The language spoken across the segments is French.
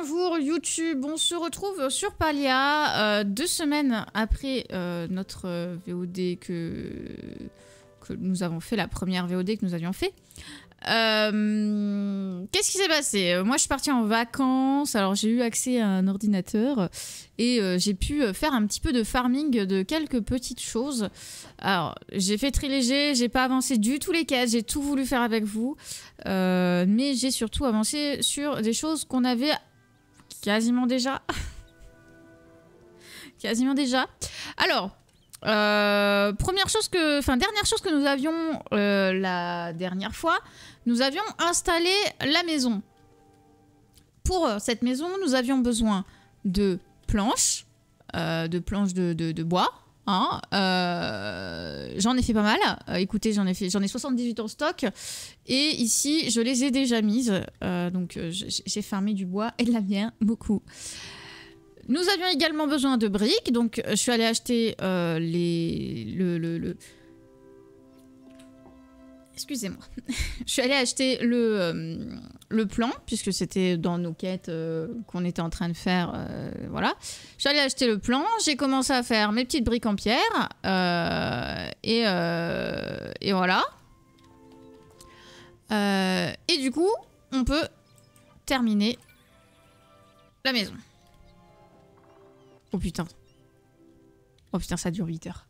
bonjour YouTube, on se retrouve sur Palia 2 semaines après notre VOD que nous avons fait, la première VOD que nous avions fait. Qu'est-ce qui s'est passé? Moi je suis partie en vacances, alors j'ai eu accès à un ordinateur et j'ai pu faire un petit peu de farming de quelques petites choses. Alors j'ai fait très léger, j'ai pas avancé du tout les quêtes, j'ai tout voulu faire avec vous, mais j'ai surtout avancé sur des choses qu'on avait quasiment déjà. Alors dernière chose que nous avions la dernière fois, nous avions installé la maison. Pour cette maison, nous avions besoin de planches, de bois. Hein, j'en ai fait pas mal. Écoutez, j'en ai 78 en stock. Et ici, je les ai déjà mises. Donc, j'ai farmé du bois et de la bière, beaucoup. Nous avions également besoin de briques, donc je suis allée acheter Excusez-moi. Je suis allée acheter le plan, puisque c'était dans nos quêtes qu'on était en train de faire. Voilà. Je suis allée acheter le plan, j'ai commencé à faire mes petites briques en pierre. Et voilà. Et du coup, on peut terminer la maison. Oh putain. Oh putain, ça dure 8 heures.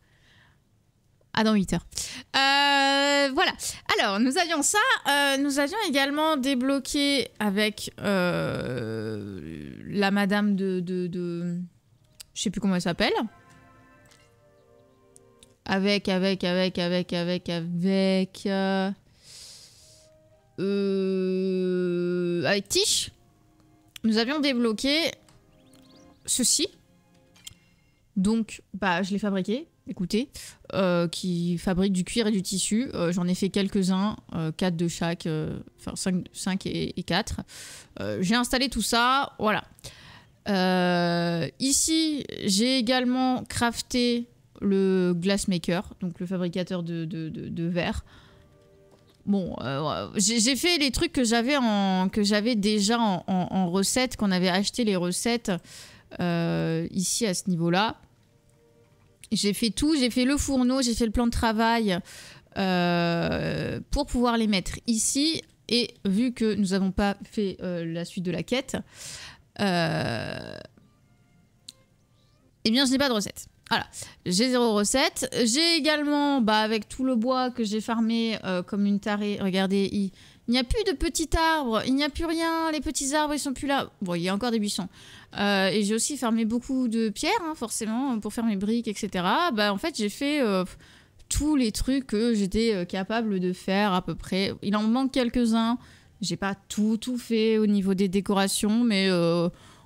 Ah, dans 8 heures. Voilà. Alors, nous avions ça. Nous avions également débloqué avec la madame de... Je sais plus comment elle s'appelle. Avec Tish. Nous avions débloqué ceci. Donc, bah, je l'ai fabriqué, écoutez, qui fabrique du cuir et du tissu. J'en ai fait quelques-uns, 4 de chaque, enfin 5 et 4. J'ai installé tout ça, voilà. Ici, j'ai également crafté le glassmaker, donc le fabricateur de verre. Bon, j'ai fait les trucs que j'avais déjà en recette, qu'on avait acheté les recettes ici à ce niveau-là. J'ai fait tout, j'ai fait le fourneau, j'ai fait le plan de travail pour pouvoir les mettre ici. Et vu que nous n'avons pas fait la suite de la quête, eh bien je n'ai pas de recette. Voilà, j'ai 0 recette. J'ai également, bah, avec tout le bois que j'ai farmé comme une tarée, regardez, il n'y a plus de petits arbres, il n'y a plus rien, les petits arbres ils sont plus là. Bon, il y a encore des buissons. Et j'ai aussi farmé beaucoup de pierres, hein, forcément, pour faire mes briques, etc. Bah, en fait, j'ai fait tous les trucs que j'étais capable de faire à peu près. Il en manque quelques-uns. J'ai pas tout fait au niveau des décorations, mais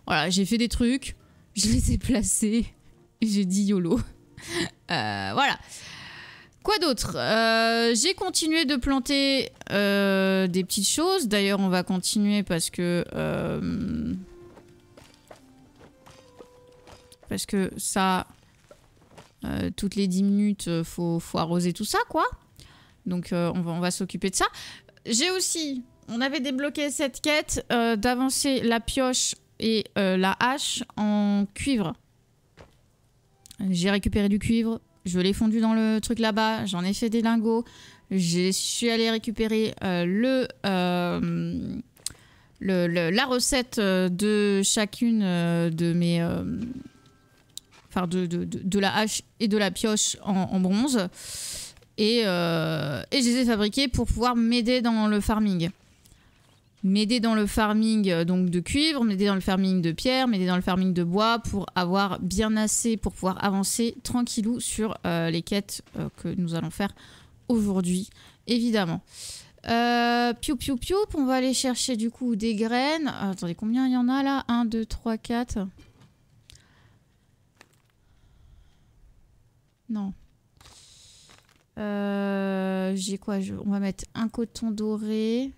voilà, j'ai fait des trucs, je les ai placés et j'ai dit YOLO. Voilà. Quoi d'autre? J'ai continué de planter des petites choses. D'ailleurs, on va continuer parce que ça, toutes les 10 minutes, faut arroser tout ça, quoi. Donc, on va s'occuper de ça. J'ai aussi, on avait débloqué cette quête d'avancer la pioche et la hache en cuivre. J'ai récupéré du cuivre. Je l'ai fondu dans le truc là-bas. J'en ai fait des lingots. Je suis allée récupérer la recette de chacune de mes... Enfin, de la hache et de la pioche en bronze. Et je les ai fabriquées pour pouvoir m'aider dans le farming. M'aider dans le farming donc de cuivre, m'aider dans le farming de pierre, m'aider dans le farming de bois pour avoir bien assez pour pouvoir avancer tranquillou sur les quêtes que nous allons faire aujourd'hui, évidemment. Piou, on va aller chercher du coup des graines. Attendez, combien il y en a là? 1, 2, 3, 4. Non. J'ai quoi? On va mettre un coton doré.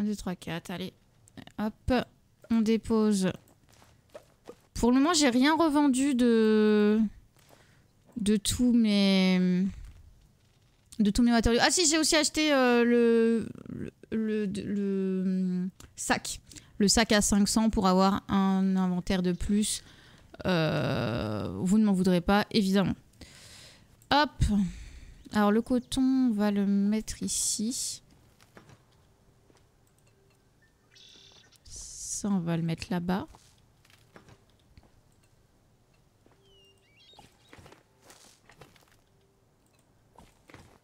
1, 2, 3, 4, allez. Hop, on dépose. Pour le moment, j'ai rien revendu de tous mes de tous mes matériaux. Ah si, j'ai aussi acheté le sac. Le sac à 500 pour avoir un inventaire de plus. Vous ne m'en voudrez pas, évidemment. Hop. Alors le coton, on va le mettre ici. Ça, on va le mettre là-bas.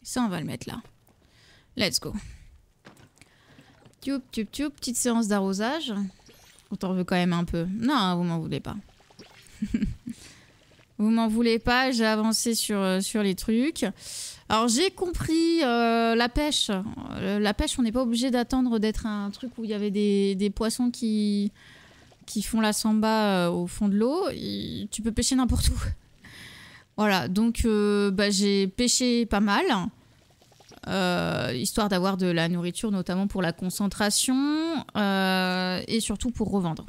Ça, on va le mettre là. Let's go. Tube, tube, tube. Petite séance d'arrosage. On t'en veut quand même un peu. Non, vous m'en voulez pas. Vous m'en voulez pas, j'ai avancé sur les trucs. Alors j'ai compris la pêche. La pêche, on n'est pas obligé d'attendre d'être un truc où il y avait des poissons qui font la samba au fond de l'eau. Tu peux pêcher n'importe où. Voilà, donc j'ai pêché pas mal. Histoire d'avoir de la nourriture, notamment pour la concentration. Et surtout pour revendre.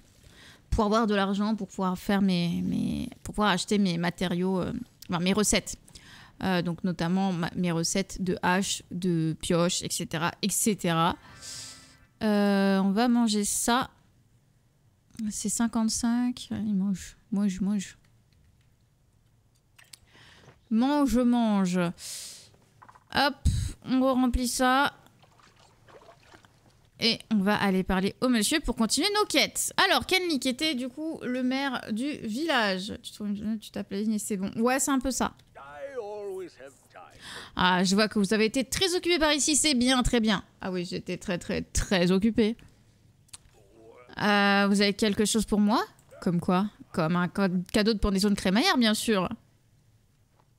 Pour avoir de l'argent, pour pouvoir faire pour pouvoir acheter mes matériaux, enfin, mes recettes. Donc notamment mes recettes de hache, de pioche, etc. etc. On va manger ça. C'est 55. Allez, mange. Mange. Hop, on remplit ça. Et on va aller parler au monsieur pour continuer nos quêtes. Alors, Kenly, qui était du coup le maire du village. Tu t'appelles et c'est bon. Ouais, c'est un peu ça. Ah, je vois que vous avez été très occupé par ici. C'est bien, très bien. Ah oui, j'étais très occupé. Vous avez quelque chose pour moi? Comme quoi? Comme un cadeau de pendaison de crémaillère, bien sûr.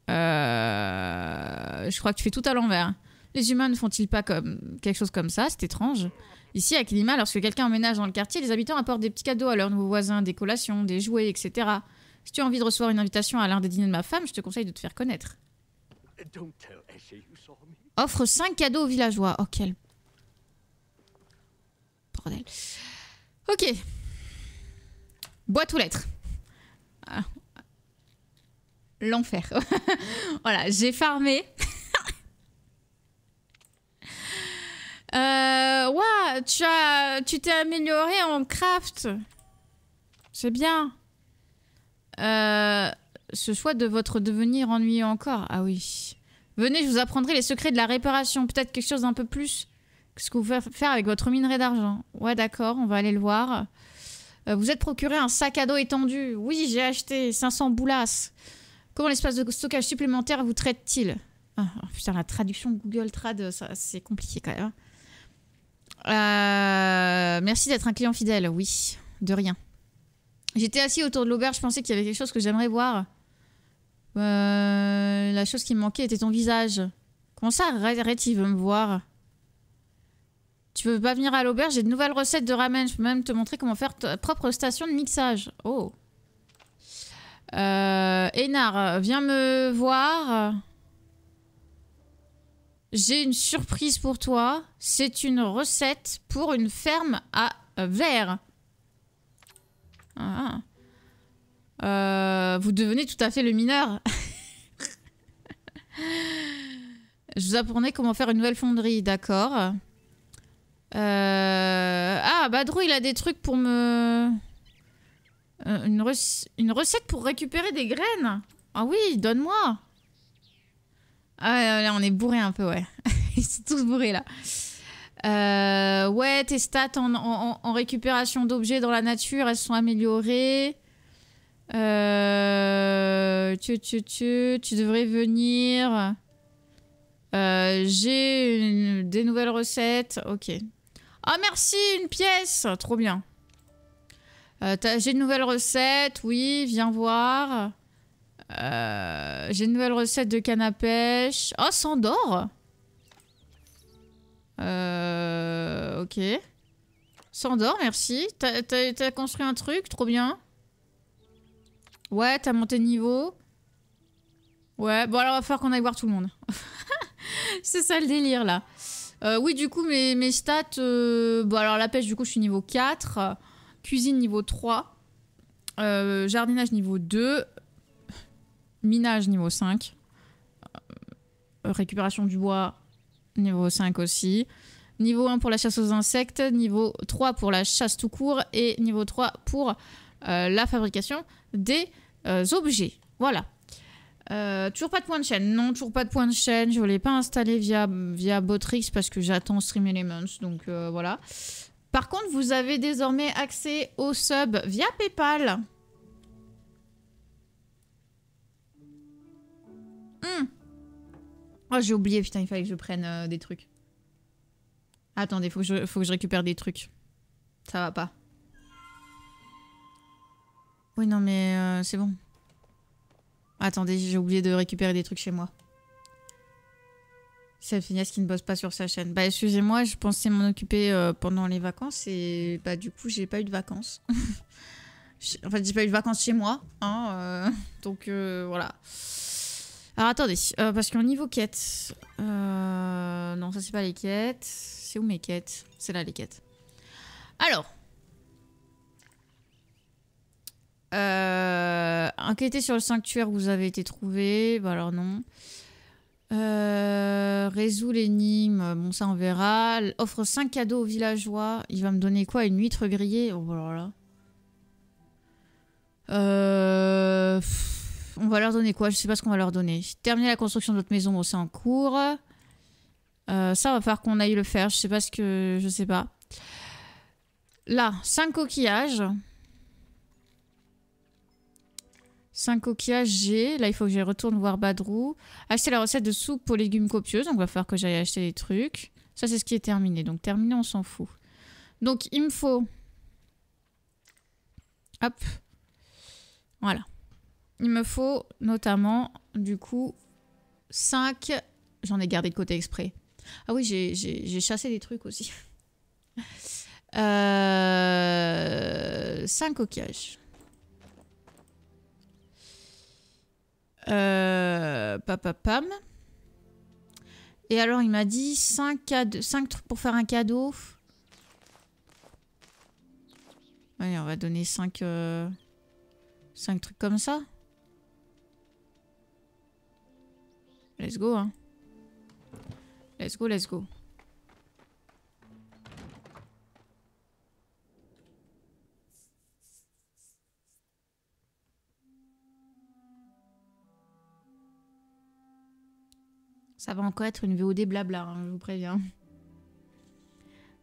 Je crois que tu fais tout à l'envers. Les humains ne font-ils pas quelque chose comme ça? C'est étrange. Ici, à Klima, lorsque quelqu'un emménage dans le quartier, les habitants apportent des petits cadeaux à leurs nouveaux voisins, des collations, des jouets, etc. Si tu as envie de recevoir une invitation à l'un des dîners de ma femme, je te conseille de te faire connaître. Offre 5 cadeaux aux villageois. Oh, quel bordel. Ok. Boîte aux lettres. Ah. L'enfer. Voilà, j'ai farmé. Ouais, tu t'es amélioré en craft. C'est bien. Ce choix de votre devenir ennuyeux encore. Ah oui. Venez, je vous apprendrai les secrets de la réparation. Peut-être quelque chose d'un peu plus que ce que vous pouvez faire avec votre minerai d'argent. Ouais, d'accord, on va aller le voir. Vous êtes procuré un sac à dos étendu. Oui, j'ai acheté 500 boulasses. Comment l'espace de stockage supplémentaire vous traite-t-il? Oh, putain, la traduction Google Trad, c'est compliqué quand même. Merci d'être un client fidèle. Oui, de rien. J'étais assis autour de l'auberge, je pensais qu'il y avait quelque chose que j'aimerais voir. La chose qui me manquait était ton visage. Comment ça, Red, il veut me voir? Tu veux pas venir à l'auberge? J'ai de nouvelles recettes de ramen. Je peux même te montrer comment faire ta propre station de mixage. Oh. Enar, viens me voir. J'ai une surprise pour toi. C'est une recette pour une ferme à verre. Ah. Vous devenez tout à fait le mineur. Je vous apprenais comment faire une nouvelle fonderie, d'accord. Ah, Badrou, il a des trucs pour me... une recette pour récupérer des graines. Ah oui, donne-moi. Ah là, on est bourré un peu, ouais. Ils sont tous bourrés, là. Ouais, tes stats en récupération d'objets dans la nature, elles sont améliorées. Tu devrais venir. J'ai des nouvelles recettes. Ok. Ah, merci, une pièce. Trop bien. J'ai une nouvelle recette. Oui, viens voir. J'ai une nouvelle recette de canne à pêche. Oh, Sandor. Ok. Sandor, merci. T'as construit un truc, trop bien. Ouais, t'as monté de niveau. Ouais, bon alors il va falloir qu'on aille voir tout le monde. C'est ça le délire là. Oui, du coup, mes stats... bon alors la pêche, du coup, je suis niveau 4. Cuisine niveau 3. Jardinage niveau 2. Minage niveau 5. récupération du bois, niveau 5 aussi. Niveau 1 pour la chasse aux insectes, niveau 3 pour la chasse tout court et niveau 3 pour la fabrication des objets. Voilà. Toujours pas de point de chaîne. Non, toujours pas de point de chaîne. Je ne l'ai pas installé via Botrix parce que j'attends Stream Elements. Donc voilà. Par contre, vous avez désormais accès au sub via PayPal. Oh, j'ai oublié. Putain, il fallait que je prenne des trucs. Attendez, faut que je récupère des trucs. Ça va pas. Oui, non, mais c'est bon. Attendez, j'ai oublié de récupérer des trucs chez moi. C'est Phineas qui ne bosse pas sur sa chaîne. Bah, excusez-moi, je pensais m'en occuper pendant les vacances et bah, du coup, j'ai pas eu de vacances. En fait, j'ai pas eu de vacances chez moi. Hein, donc, voilà. Alors, attendez, parce qu'au niveau quête... non, ça, c'est pas les quêtes. C'est où mes quêtes? C'est là, les quêtes. Alors... enquêtez sur le sanctuaire où vous avez été trouvé. Bah alors non. Résout l'énigme. Bon, ça on verra. Offre 5 cadeaux aux villageois. Il va me donner quoi? Une huître grillée? Oh alors là. On va leur donner quoi? Je sais pas ce qu'on va leur donner. Terminer la construction de votre maison. Bon, c'est en cours. Ça va falloir qu'on aille le faire. Je sais pas ce que... Je sais pas. Là, 5 coquillages. 5 coquillages G. Là, il faut que j'y retourne voir Badrou. Acheter la recette de soupe aux légumes copieuses. Donc, il va falloir que j'aille acheter des trucs. Ça, c'est ce qui est terminé. Donc, terminé, on s'en fout. Donc, il me faut... Hop. Voilà. Il me faut notamment, du coup, 5... J'en ai gardé de côté exprès. Ah oui, j'ai chassé des trucs aussi. 5 coquillages. Pam. Et alors, il m'a dit 5 trucs pour faire un cadeau. Allez, on va donner 5 trucs comme ça. Let's go, hein. Let's go, let's go. Ça va encore être une VOD blabla, hein, je vous préviens.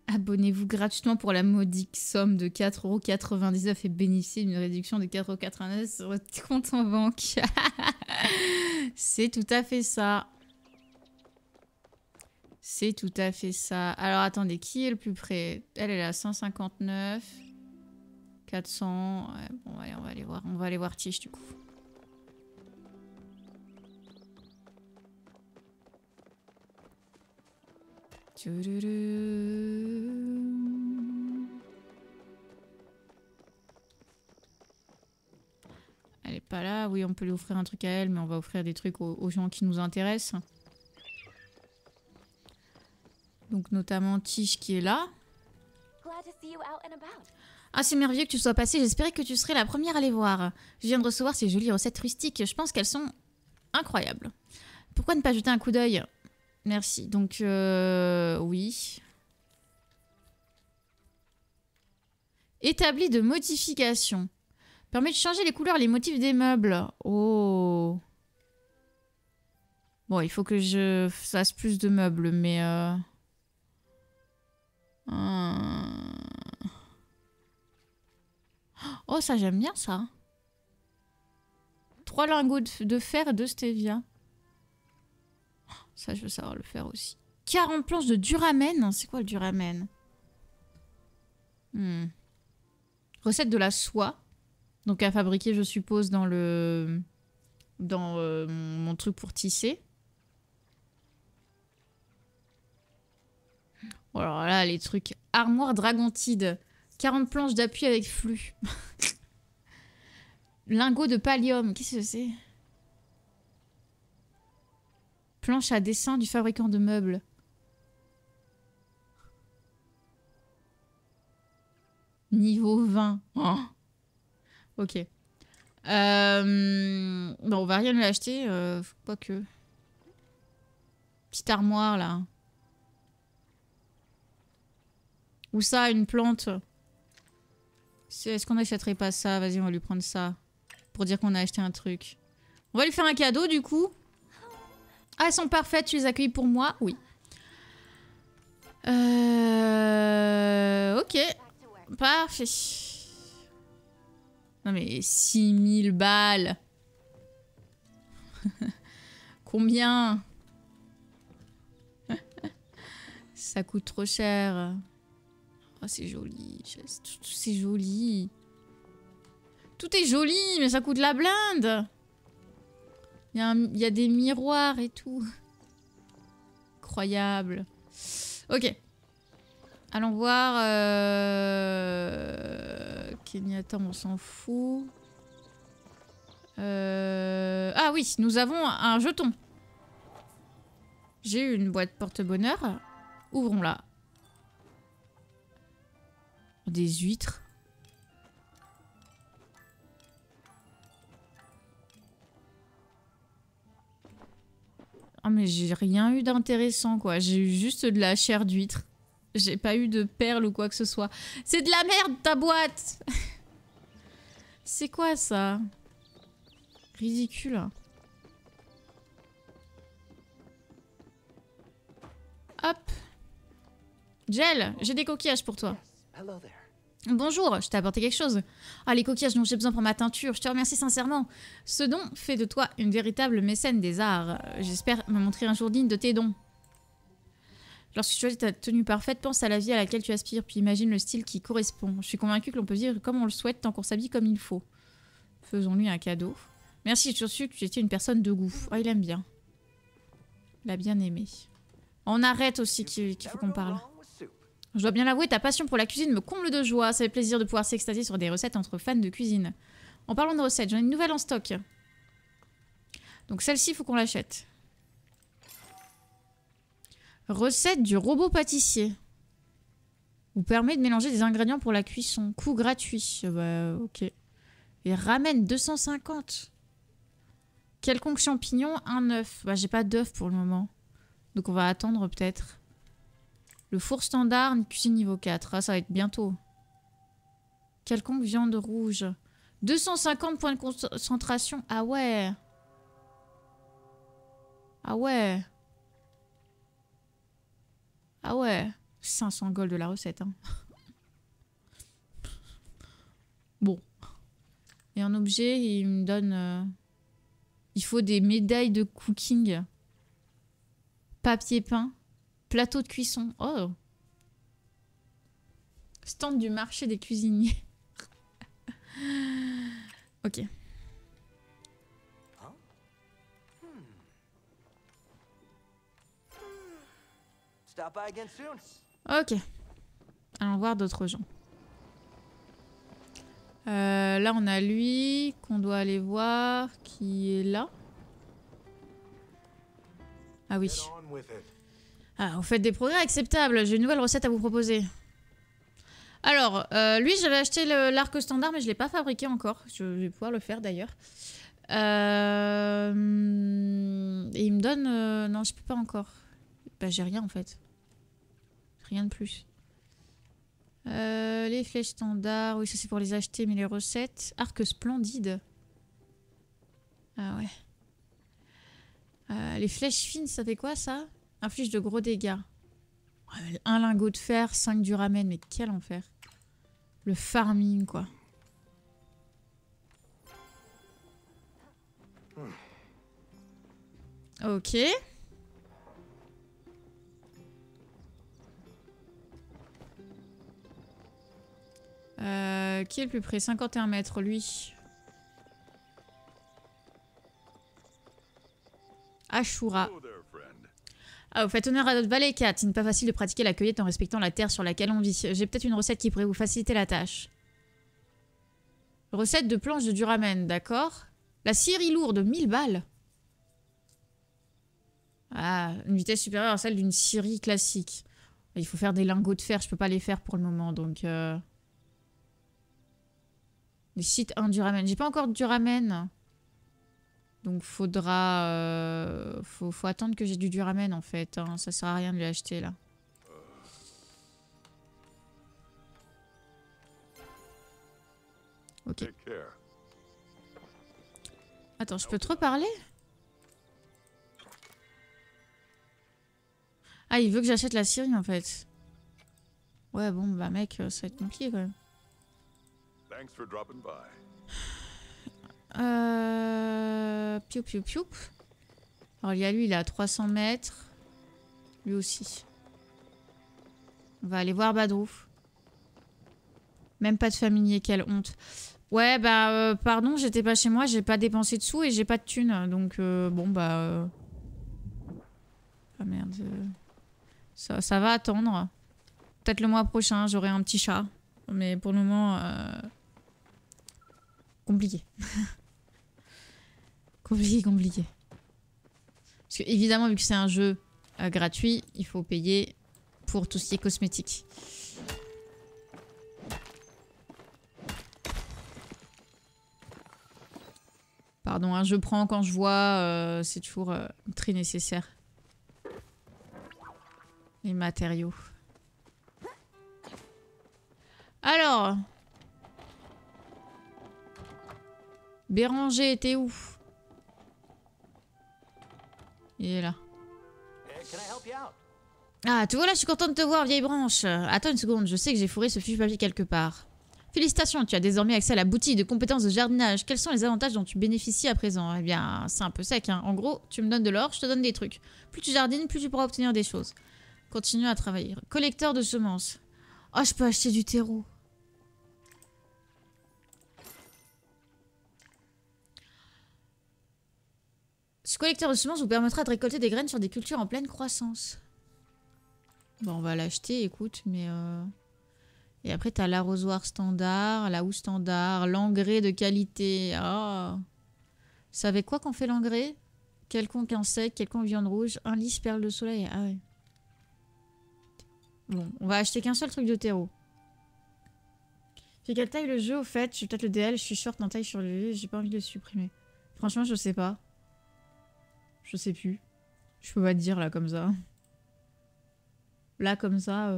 Abonnez-vous gratuitement pour la modique somme de 4,99 € et bénéficiez d'une réduction de 4,89 € sur votre compte en banque. C'est tout à fait ça. C'est tout à fait ça. Alors attendez, qui est le plus près? Elle est à 159. 400. Ouais, bon, allez, on va aller voir. On va aller voir Tiche du coup. Elle est pas là. Oui, on peut lui offrir un truc à elle, mais on va offrir des trucs aux gens qui nous intéressent. Donc notamment Tiche qui est là. Ah, c'est merveilleux que tu sois passée. J'espérais que tu serais la première à les voir. Je viens de recevoir ces jolies recettes rustiques. Je pense qu'elles sont incroyables. Pourquoi ne pas jeter un coup d'œil? Merci. Donc, oui. Établi de modification. Permet de changer les couleurs et les motifs des meubles. Oh. Bon, il faut que je fasse plus de meubles, mais... Oh, ça, j'aime bien ça. 3 lingots de fer et 2 stevia. Ça, je veux savoir le faire aussi. 40 planches de duramen. C'est quoi le duramen? Recette de la soie. Donc à fabriquer, je suppose, dans le... Dans mon truc pour tisser. Oh, alors là, les trucs. Armoire dragontide. 40 planches d'appui avec flux. Lingot de pallium. Qu'est-ce que c'est? Planche à dessin du fabricant de meubles. Niveau 20. Oh. Ok. Bon, on va rien lui acheter. Quoique. Petite armoire, là. Où ça, une plante? Est-ce qu'on n'achèterait pas ça? Vas-y, on va lui prendre ça. Pour dire qu'on a acheté un truc. On va lui faire un cadeau, du coup. Ah, elles sont parfaites. Tu les accueilles pour moi? Oui. Ok. Parfait. Non mais 6000 balles. Combien? Ça coûte trop cher. Oh, c'est joli. C'est joli. Tout est joli, mais ça coûte la blinde. Il y a des miroirs et tout. Incroyable. Ok. Allons voir. Kenyatta, on s'en fout. Ah oui, nous avons un jeton. J'ai eu une boîte porte-bonheur. Ouvrons-la. Des huîtres. Ah mais j'ai rien eu d'intéressant quoi. J'ai eu juste de la chair d'huître. J'ai pas eu de perles ou quoi que ce soit. C'est de la merde ta boîte. C'est quoi ça? Ridicule. Hop. Gel, j'ai des coquillages pour toi. Bonjour, je t'ai apporté quelque chose. Ah, les coquillages dont j'ai besoin pour ma teinture, je te remercie sincèrement. Ce don fait de toi une véritable mécène des arts. J'espère me montrer un jour digne de tes dons. Lorsque tu choisis ta tenue parfaite, pense à la vie à laquelle tu aspires, puis imagine le style qui correspond. Je suis convaincue que l'on peut vivre comme on le souhaite tant qu'on s'habille comme il faut. Faisons-lui un cadeau. Merci, j'ai toujours su que tu étais une personne de goût. Ah, il aime bien. Il a bien aimé. On arrête aussi qu'il faut qu'on parle. Je dois bien l'avouer, ta passion pour la cuisine me comble de joie. Ça fait plaisir de pouvoir s'extasier sur des recettes entre fans de cuisine. En parlant de recettes, j'en ai une nouvelle en stock. Donc celle-ci, il faut qu'on l'achète. Recette du robot pâtissier. Vous permet de mélanger des ingrédients pour la cuisson. Coût gratuit. Bah, ok. Et ramen 250. Quelconque champignon, un œuf. Bah, j'ai pas d'œuf pour le moment. Donc on va attendre peut-être. Le four standard, une cuisine niveau 4. Ah, ça va être bientôt. Quelconque viande rouge. 250 points de concentration. Ah ouais. Ah ouais. Ah ouais. 500 gold de la recette. Hein. Bon. Et en objet, il me donne... Il faut des médailles de cooking. Papier peint. Plateau de cuisson. Oh. Stand du marché des cuisiniers. Ok. Ok. Allons voir d'autres gens. Là, on a lui qu'on doit aller voir qui est là. Ah oui. Ah, vous faites des progrès acceptables. J'ai une nouvelle recette à vous proposer. Alors, lui, j'avais acheté l'arc standard, mais je ne l'ai pas fabriqué encore. Je vais pouvoir le faire d'ailleurs. Et il me donne... non, je peux pas encore. Bah, j'ai rien en fait. Rien de plus. Les flèches standards. Oui, ça c'est pour les acheter, mais les recettes. Arc splendide. Ah ouais. Les flèches fines, ça fait quoi ça? Inflige de gros dégâts. Un lingot de fer, 5 du ramen. Mais quel enfer. Le farming, quoi. Ok. Qui est le plus près? 51 mètres, lui. Ashura. Ah, vous faites honneur à notre valet 4. Il n'est pas facile de pratiquer la cueillette en respectant la terre sur laquelle on vit. J'ai peut-être une recette qui pourrait vous faciliter la tâche. Recette de planche de duramen, d'accord. La scierie lourde, 1000 balles. Ah, une vitesse supérieure à celle d'une scierie classique. Il faut faire des lingots de fer, je peux pas les faire pour le moment, donc... Les sites 1 duramen. J'ai pas encore de duramen. Donc faudra... faut attendre que j'ai du duramen en fait. Hein. Ça sert à rien de lui acheter là. Ok. Attends, je peux te reparler? Ah, il veut que j'achète la scierie en fait. Ouais, bon, bah mec, ça va être compliqué quand même. Piou piou piou. Alors il y a lui, il est à 300 mètres. Lui aussi. On va aller voir Badrou. Même pas de familier, quelle honte. Ouais, bah, pardon, j'étais pas chez moi, j'ai pas dépensé de sous et j'ai pas de thunes. Donc, bon, bah... Ah merde. Ça va attendre. Peut-être le mois prochain, j'aurai un petit chat. Mais pour le moment... Compliqué. Compliqué. Parce que, évidemment, vu que c'est un jeu gratuit, il faut payer pour tout ce qui est cosmétique. Pardon, hein, je prends quand je vois, c'est toujours très nécessaire. Les matériaux. Alors. Béranger, t'es où? Il est là. Ah, tu vois là, je suis contente de te voir, vieille branche. Attends une seconde, je sais que j'ai fourré ce fichu papier quelque part. Félicitations, tu as désormais accès à la boutique de compétences de jardinage. Quels sont les avantages dont tu bénéficies à présent? Eh bien, c'est un peu sec, hein. En gros, tu me donnes de l'or, je te donne des trucs. Plus tu jardines, plus tu pourras obtenir des choses. Continue à travailler. Collecteur de semences. Oh, je peux acheter du terreau. Ce collecteur de semences vous permettra de récolter des graines sur des cultures en pleine croissance. Bon, on va l'acheter, écoute, mais... Et après, t'as l'arrosoir standard, la houe standard, l'engrais de qualité. Ah. C'est avec quoi qu'on fait l'engrais? Quelconque insecte, quelconque viande rouge, un lys, perle de soleil. Ah ouais. Bon, on va acheter qu'un seul truc de terreau. Fait quelle taille le jeu au fait? Je suis peut-être le DL, je suis short en taille sur le jeu, j'ai pas envie de le supprimer. Franchement, je sais pas. Je sais plus. Je peux pas te dire là comme ça. Là comme ça...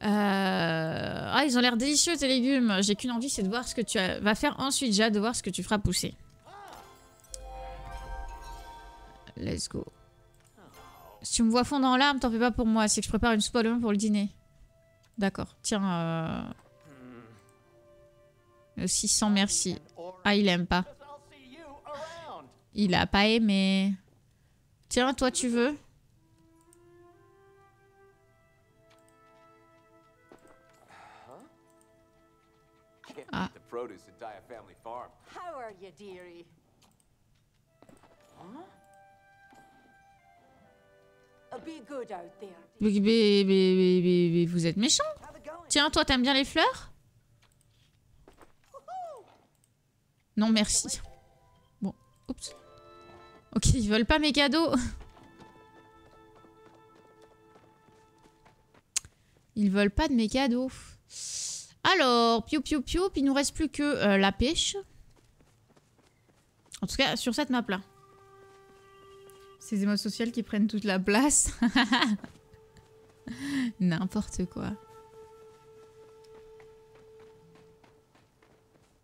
Ah, ils ont l'air délicieux tes légumes. J'ai qu'une envie, c'est de voir ce que tu vas faire ensuite. J'ai hâte de voir ce que tu feras pousser. Let's go. Si tu me vois fondre en larmes, t'en fais pas pour moi. C'est que je prépare une soupe à l'oignon pour le dîner. D'accord. Tiens. 600, merci. Ah, il aime pas. Il a pas aimé. Tiens, toi, tu veux? Ah. Mais vous êtes méchant. Tiens, toi, t'aimes bien les fleurs? Non, merci. Bon, oups. Ok, ils veulent pas mes cadeaux. Ils veulent pas de mes cadeaux. Alors, piou piou piou, il nous reste plus que la pêche. En tout cas, sur cette map-là. Ces émotions sociales qui prennent toute la place. N'importe quoi.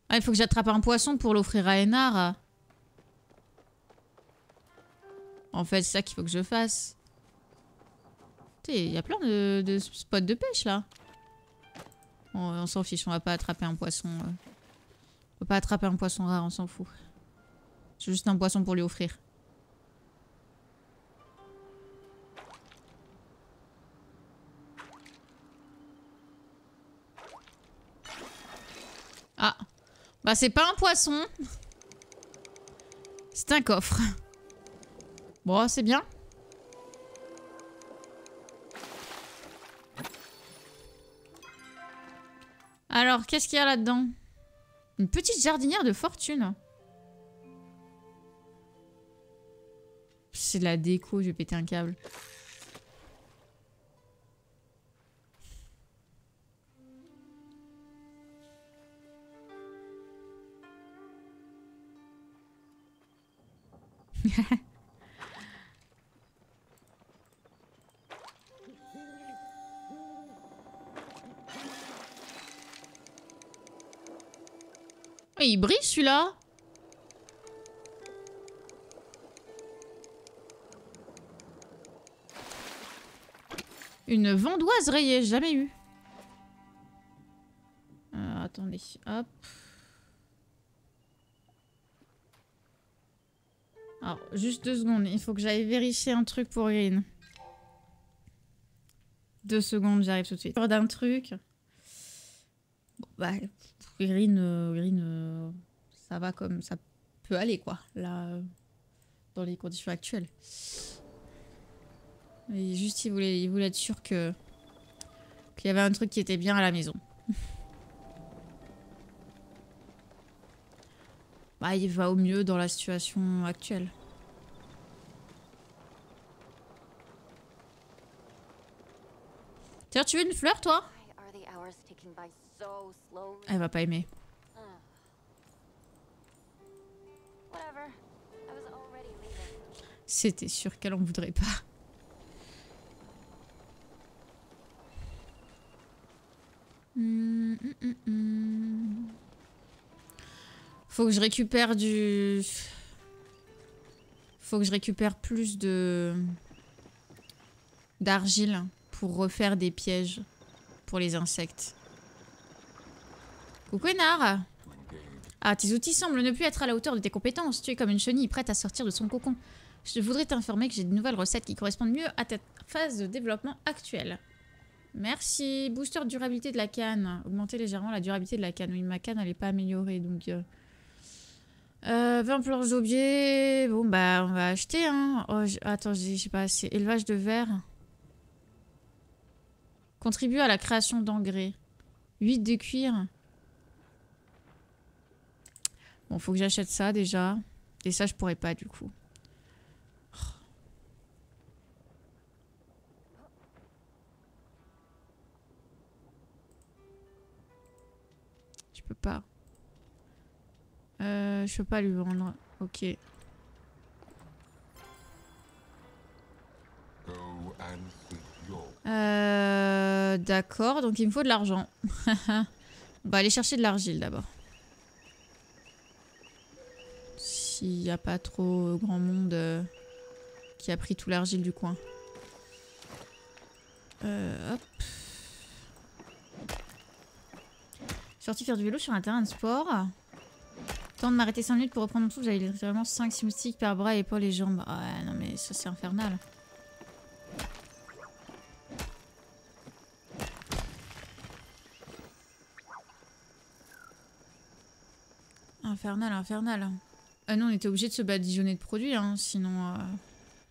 Ah, il faut que j'attrape un poisson pour l'offrir à Enar. En fait, c'est ça qu'il faut que je fasse. Il y a plein de spots de pêche là. On s'en fiche, on va pas attraper un poisson. On va pas attraper un poisson rare, on s'en fout. C'est juste un poisson pour lui offrir. Ah. Bah c'est pas un poisson. C'est un coffre. Bon, c'est bien. Alors, qu'est-ce qu'il y a là-dedans? Une petite jardinière de fortune. C'est de la déco, je vais péter un câble. Oh, il brille celui-là. Une vandoise rayée, jamais eu. Attendez, hop. Alors, juste 2 secondes, il faut que j'aille vérifier un truc pour Green. 2 secondes, j'arrive tout de suite. D'un truc. Bon, bah, Green, ça va comme ça peut aller, quoi, là, dans les conditions actuelles. Et juste, il voulait être sûr qu'il y avait un truc qui était bien à la maison. Bah, il va au mieux dans la situation actuelle. Tiens, tu veux une fleur, toi? Elle va pas aimer. C'était sûr qu'elle en voudrait pas. Faut que je récupère du... Faut que je récupère plus d'argile pour refaire des pièges pour les insectes. Coucou Énard. Ah, tes outils semblent ne plus être à la hauteur de tes compétences. Tu es comme une chenille prête à sortir de son cocon. Je voudrais t'informer que j'ai de nouvelles recettes qui correspondent mieux à ta phase de développement actuelle. Merci. Booster de durabilité de la canne. Augmenter légèrement la durabilité de la canne. Oui, ma canne, elle n'est pas améliorée, donc... 20 planches d'aubier. Bon, bah, on va acheter, hein. Oh, attends, je sais pas, c'est élevage de verre. Contribue à la création d'engrais. 8 de cuir. Bon, faut que j'achète ça, déjà. Et ça, je pourrais pas, du coup. Je peux pas. Je peux pas lui vendre. Ok. D'accord, donc il me faut de l'argent. On va aller chercher de l'argile d'abord. S'il n'y a pas trop grand monde qui a pris tout l'argile du coin. Hop. Sorti faire du vélo sur un terrain de sport. Temps de m'arrêter 5 minutes pour reprendre mon souffle. J'avais littéralement 5 moustiques par bras, épaules et jambes. Ouais, non mais ça c'est infernal. Infernal, infernal. Ah non, on était obligé de se badigeonner de produits, hein, sinon...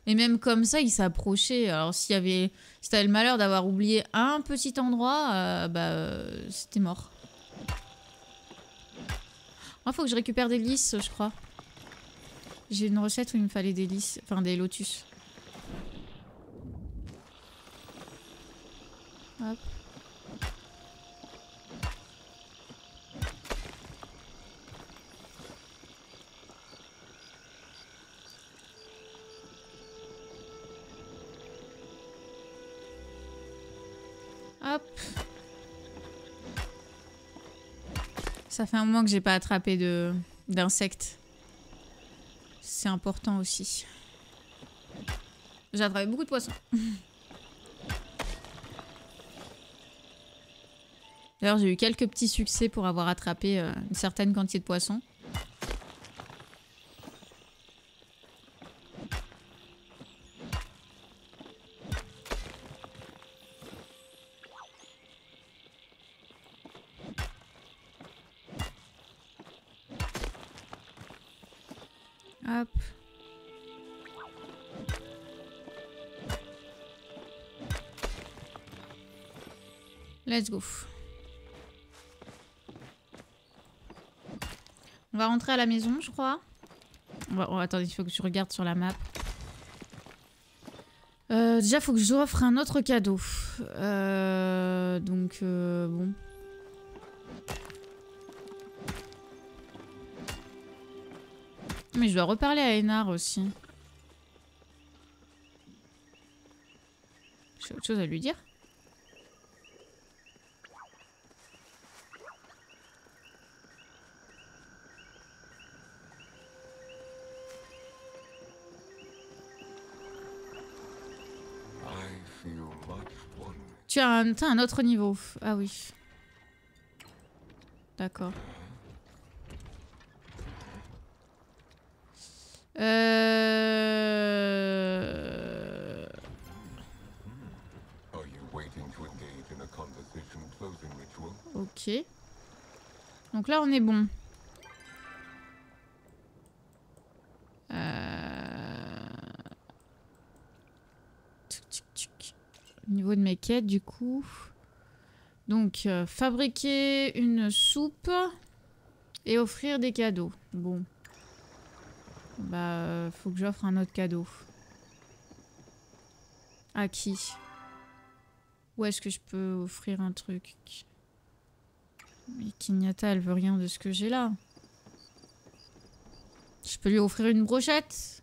Et même comme ça, il s'approchait. Alors si t'avais le malheur d'avoir oublié un petit endroit, c'était mort. Il faut que je récupère des lys, je crois. J'ai une recette où il me fallait des lys, enfin des lotus. Hop. Hop. Ça fait un moment que j'ai pas attrapé d'insectes. C'est important aussi. J'ai attrapé beaucoup de poissons. D'ailleurs, j'ai eu quelques petits succès pour avoir attrapé une certaine quantité de poissons. Hop. Let's go. On va rentrer à la maison, je crois. Attendez, il faut que je regarde sur la map. Déjà, il faut que je offre un autre cadeau. Bon. Mais je dois reparler à Énard aussi. J'ai autre chose à lui dire. Tu as un autre niveau. Ah oui. D'accord. Ok. Donc là, on est bon. Au niveau de mes quêtes, du coup. Donc, fabriquer une soupe et offrir des cadeaux. Bon. Bah, faut que j'offre un autre cadeau. À qui? Où est-ce que je peux offrir un truc? Mais Kenyatta, elle veut rien de ce que j'ai là. Je peux lui offrir une brochette.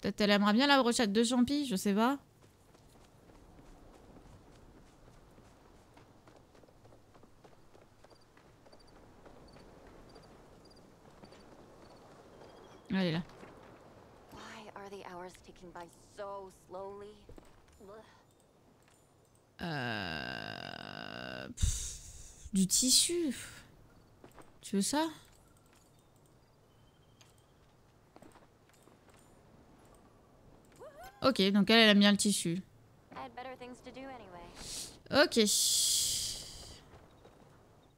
Peut-être elle aimerait bien la brochette de champi, je sais pas. Elle est là. Du tissu. Tu veux ça? Ok, donc elle aime bien le tissu. Ok.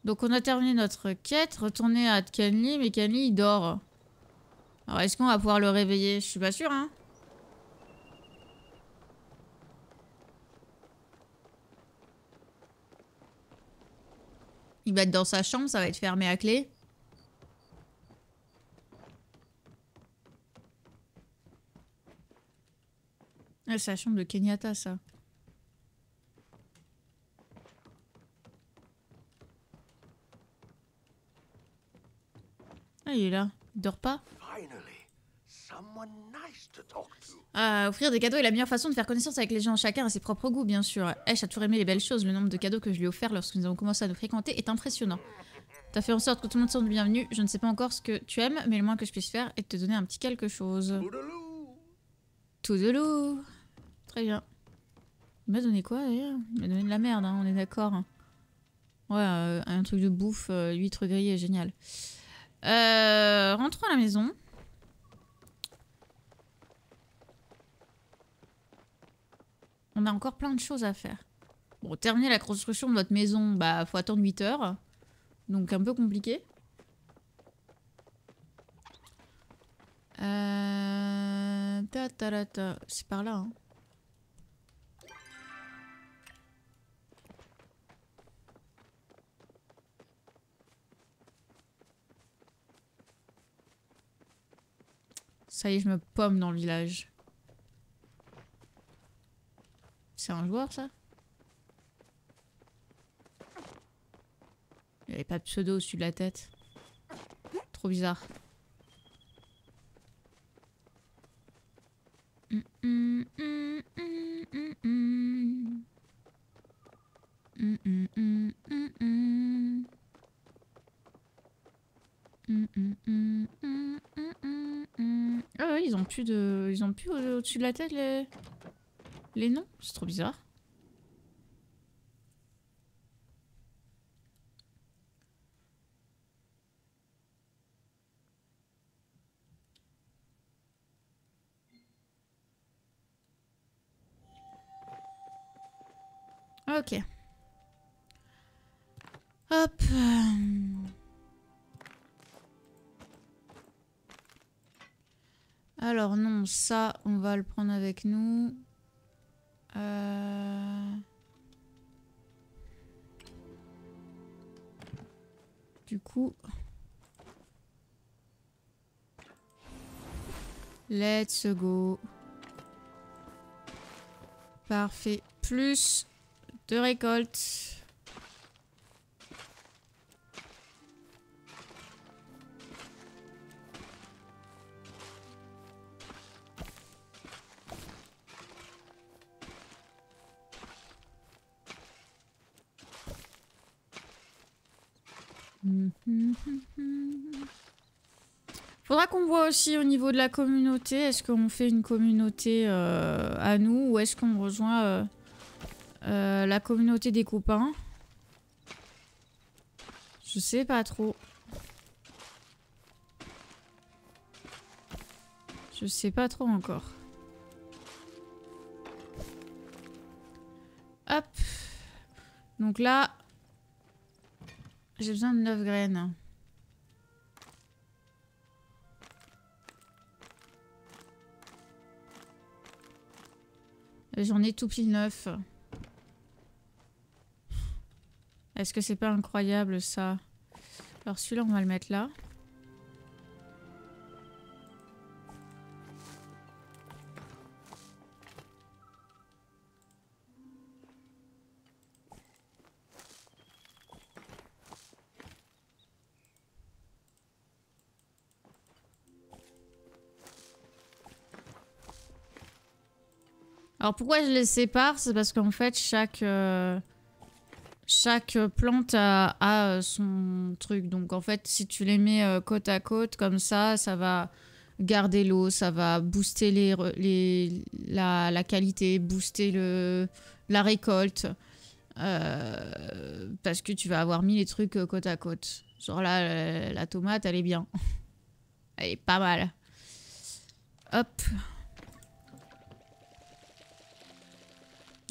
Donc on a terminé notre quête. Retourner à Kenley, mais Kenley il dort. Alors est-ce qu'on va pouvoir le réveiller? Je suis pas sûre, hein. Il va être dans sa chambre, ça va être fermé à clé. Ah, c'est la chambre de Kenyatta, ça. Ah, il est là. Il dort pas. Offrir des cadeaux est la meilleure façon de faire connaissance avec les gens. Chacun a ses propres goûts, bien sûr. Ash a toujours aimé les belles choses. Le nombre de cadeaux que je lui ai offert lorsque nous avons commencé à nous fréquenter est impressionnant. T'as fait en sorte que tout le monde se sente bienvenu. Je ne sais pas encore ce que tu aimes, mais le moins que je puisse faire est de te donner un petit quelque chose. Toodaloo. Très bien. Il m'a donné quoi d'ailleurs? Il m'a donné de la merde, hein, on est d'accord. Ouais, un truc de bouffe, huître grillée, génial. Rentrons à la maison. On a encore plein de choses à faire. Bon, terminer la construction de notre maison, bah faut attendre 8 heures. Donc un peu compliqué. C'est par là, hein. Ça y est, je me pomme dans le village. C'est un joueur, ça? Il n'y avait pas de pseudo au-dessus de la tête. Trop bizarre. Ah ouais, ils ont plus de... Ils ont plus au-dessus de la tête les noms. C'est trop bizarre. Ok. Hop. Alors non, ça, on va le prendre avec nous. Du coup... Let's go. Parfait. Plus de récolte. Faudra qu'on voit aussi au niveau de la communauté. Est-ce qu'on fait une communauté à nous ou est-ce qu'on rejoint la communauté des copains? Je sais pas trop. Je sais pas trop encore. Hop. Donc là, j'ai besoin de 9 graines. J'en ai tout pile 9. Est-ce que c'est pas incroyable ça? Alors celui-là, on va le mettre là. Alors pourquoi je les sépare? C'est parce qu'en fait chaque plante a son truc. Donc en fait si tu les mets côte à côte comme ça va garder l'eau, ça va booster la qualité, booster la récolte. Parce que tu vas avoir mis les trucs côte à côte. Genre là la tomate elle est bien. Elle est pas mal. Hop.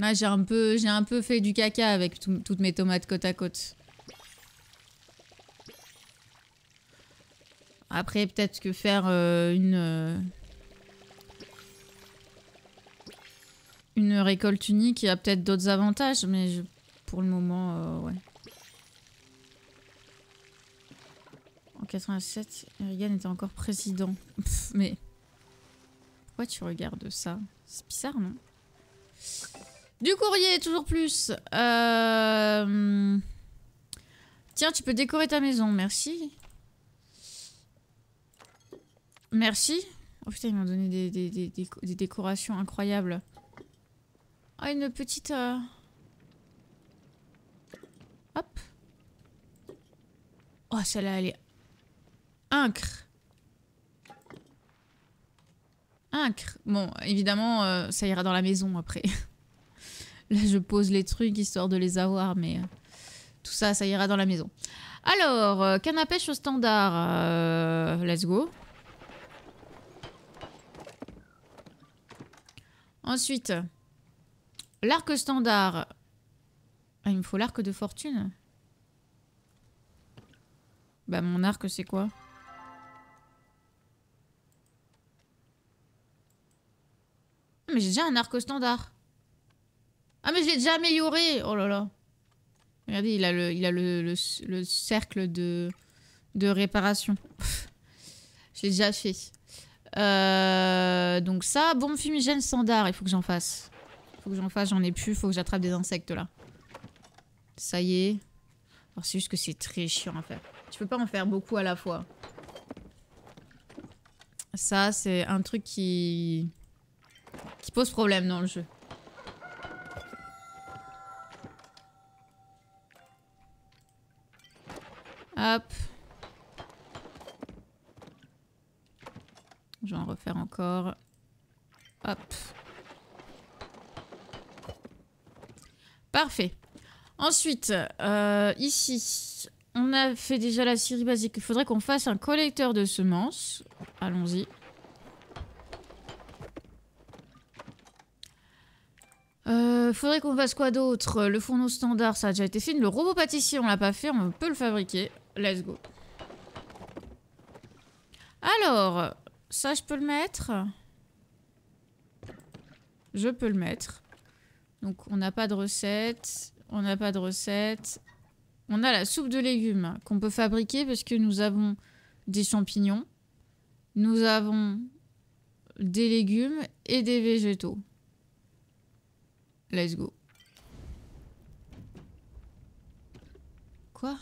Ah, j'ai un peu fait du caca avec toutes mes tomates côte à côte. Après, peut-être que faire une récolte unique, il y a peut-être d'autres avantages, mais pour le moment, ouais. En 87, Reagan était encore président. Pff, mais pourquoi tu regardes ça? C'est bizarre, non? Du courrier, toujours plus. Tiens, tu peux décorer ta maison, merci. Merci. Oh putain, ils m'ont donné des décorations incroyables. Ah, une petite... Hop. Oh, celle-là, elle est... Incre. Incre. Bon, évidemment, ça ira dans la maison après. Là, je pose les trucs histoire de les avoir, mais tout ça, ça ira dans la maison. Alors, canne à pêche au standard. Let's go. Ensuite, l'arc standard. Ah, il me faut l'arc de fortune. Bah, mon arc, c'est quoi? Mais j'ai déjà un arc standard. Ah mais je l'ai déjà amélioré. Oh là là. Regardez, il a le cercle de réparation. Je l'ai déjà fait. Donc ça, bombe fumigène standard, il faut que j'en fasse. Il faut que j'en fasse, j'en ai plus, il faut que j'attrape des insectes là. Ça y est. Alors c'est juste que c'est très chiant à faire. Tu peux pas en faire beaucoup à la fois. Ça, c'est un truc qui pose problème dans le jeu. Hop. Je vais en refaire encore. Hop. Parfait. Ensuite, ici, on a fait déjà la scierie basique. Il faudrait qu'on fasse un collecteur de semences. Allons-y. Faudrait qu'on fasse quoi d'autre? Le fourneau standard, ça a déjà été fait. Le robot pâtissier, on l'a pas fait. On peut le fabriquer. Let's go. Alors, ça, je peux le mettre. Je peux le mettre. Donc, on n'a pas de recette. On n'a pas de recette. On a la soupe de légumes qu'on peut fabriquer parce que nous avons des champignons. Nous avons des légumes et des végétaux. Let's go. Quoi?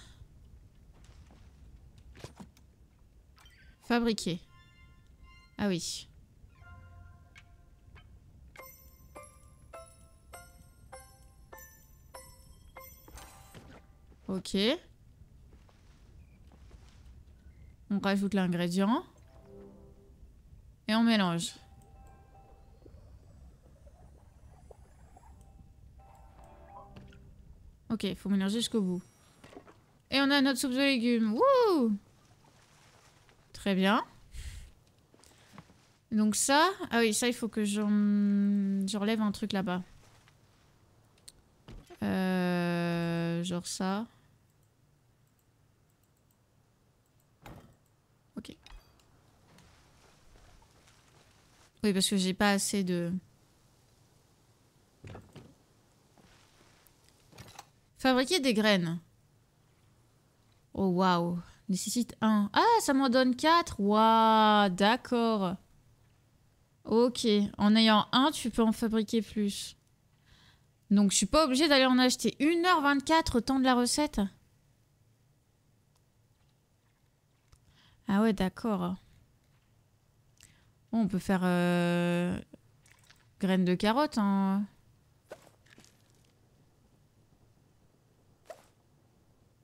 Fabriquer. Ah oui. Ok. rajoute l'ingrédient. Et on mélange. Ok, il faut mélanger jusqu'au bout. Et on a notre soupe de légumes. Wouh! Très bien. Donc ça... Ah oui, ça, il faut que je relève un truc là-bas. Genre ça. Ok. Oui, parce que j'ai pas assez de... Fabriquer des graines. Oh, waouh. Nécessite 1. Ah, ça m'en donne 4. Waouh, d'accord. Ok. En ayant 1, tu peux en fabriquer plus. Donc, je suis pas obligée d'aller en acheter. 1h24, temps de la recette. Ah ouais, d'accord. Bon, on peut faire... graines de carottes, hein.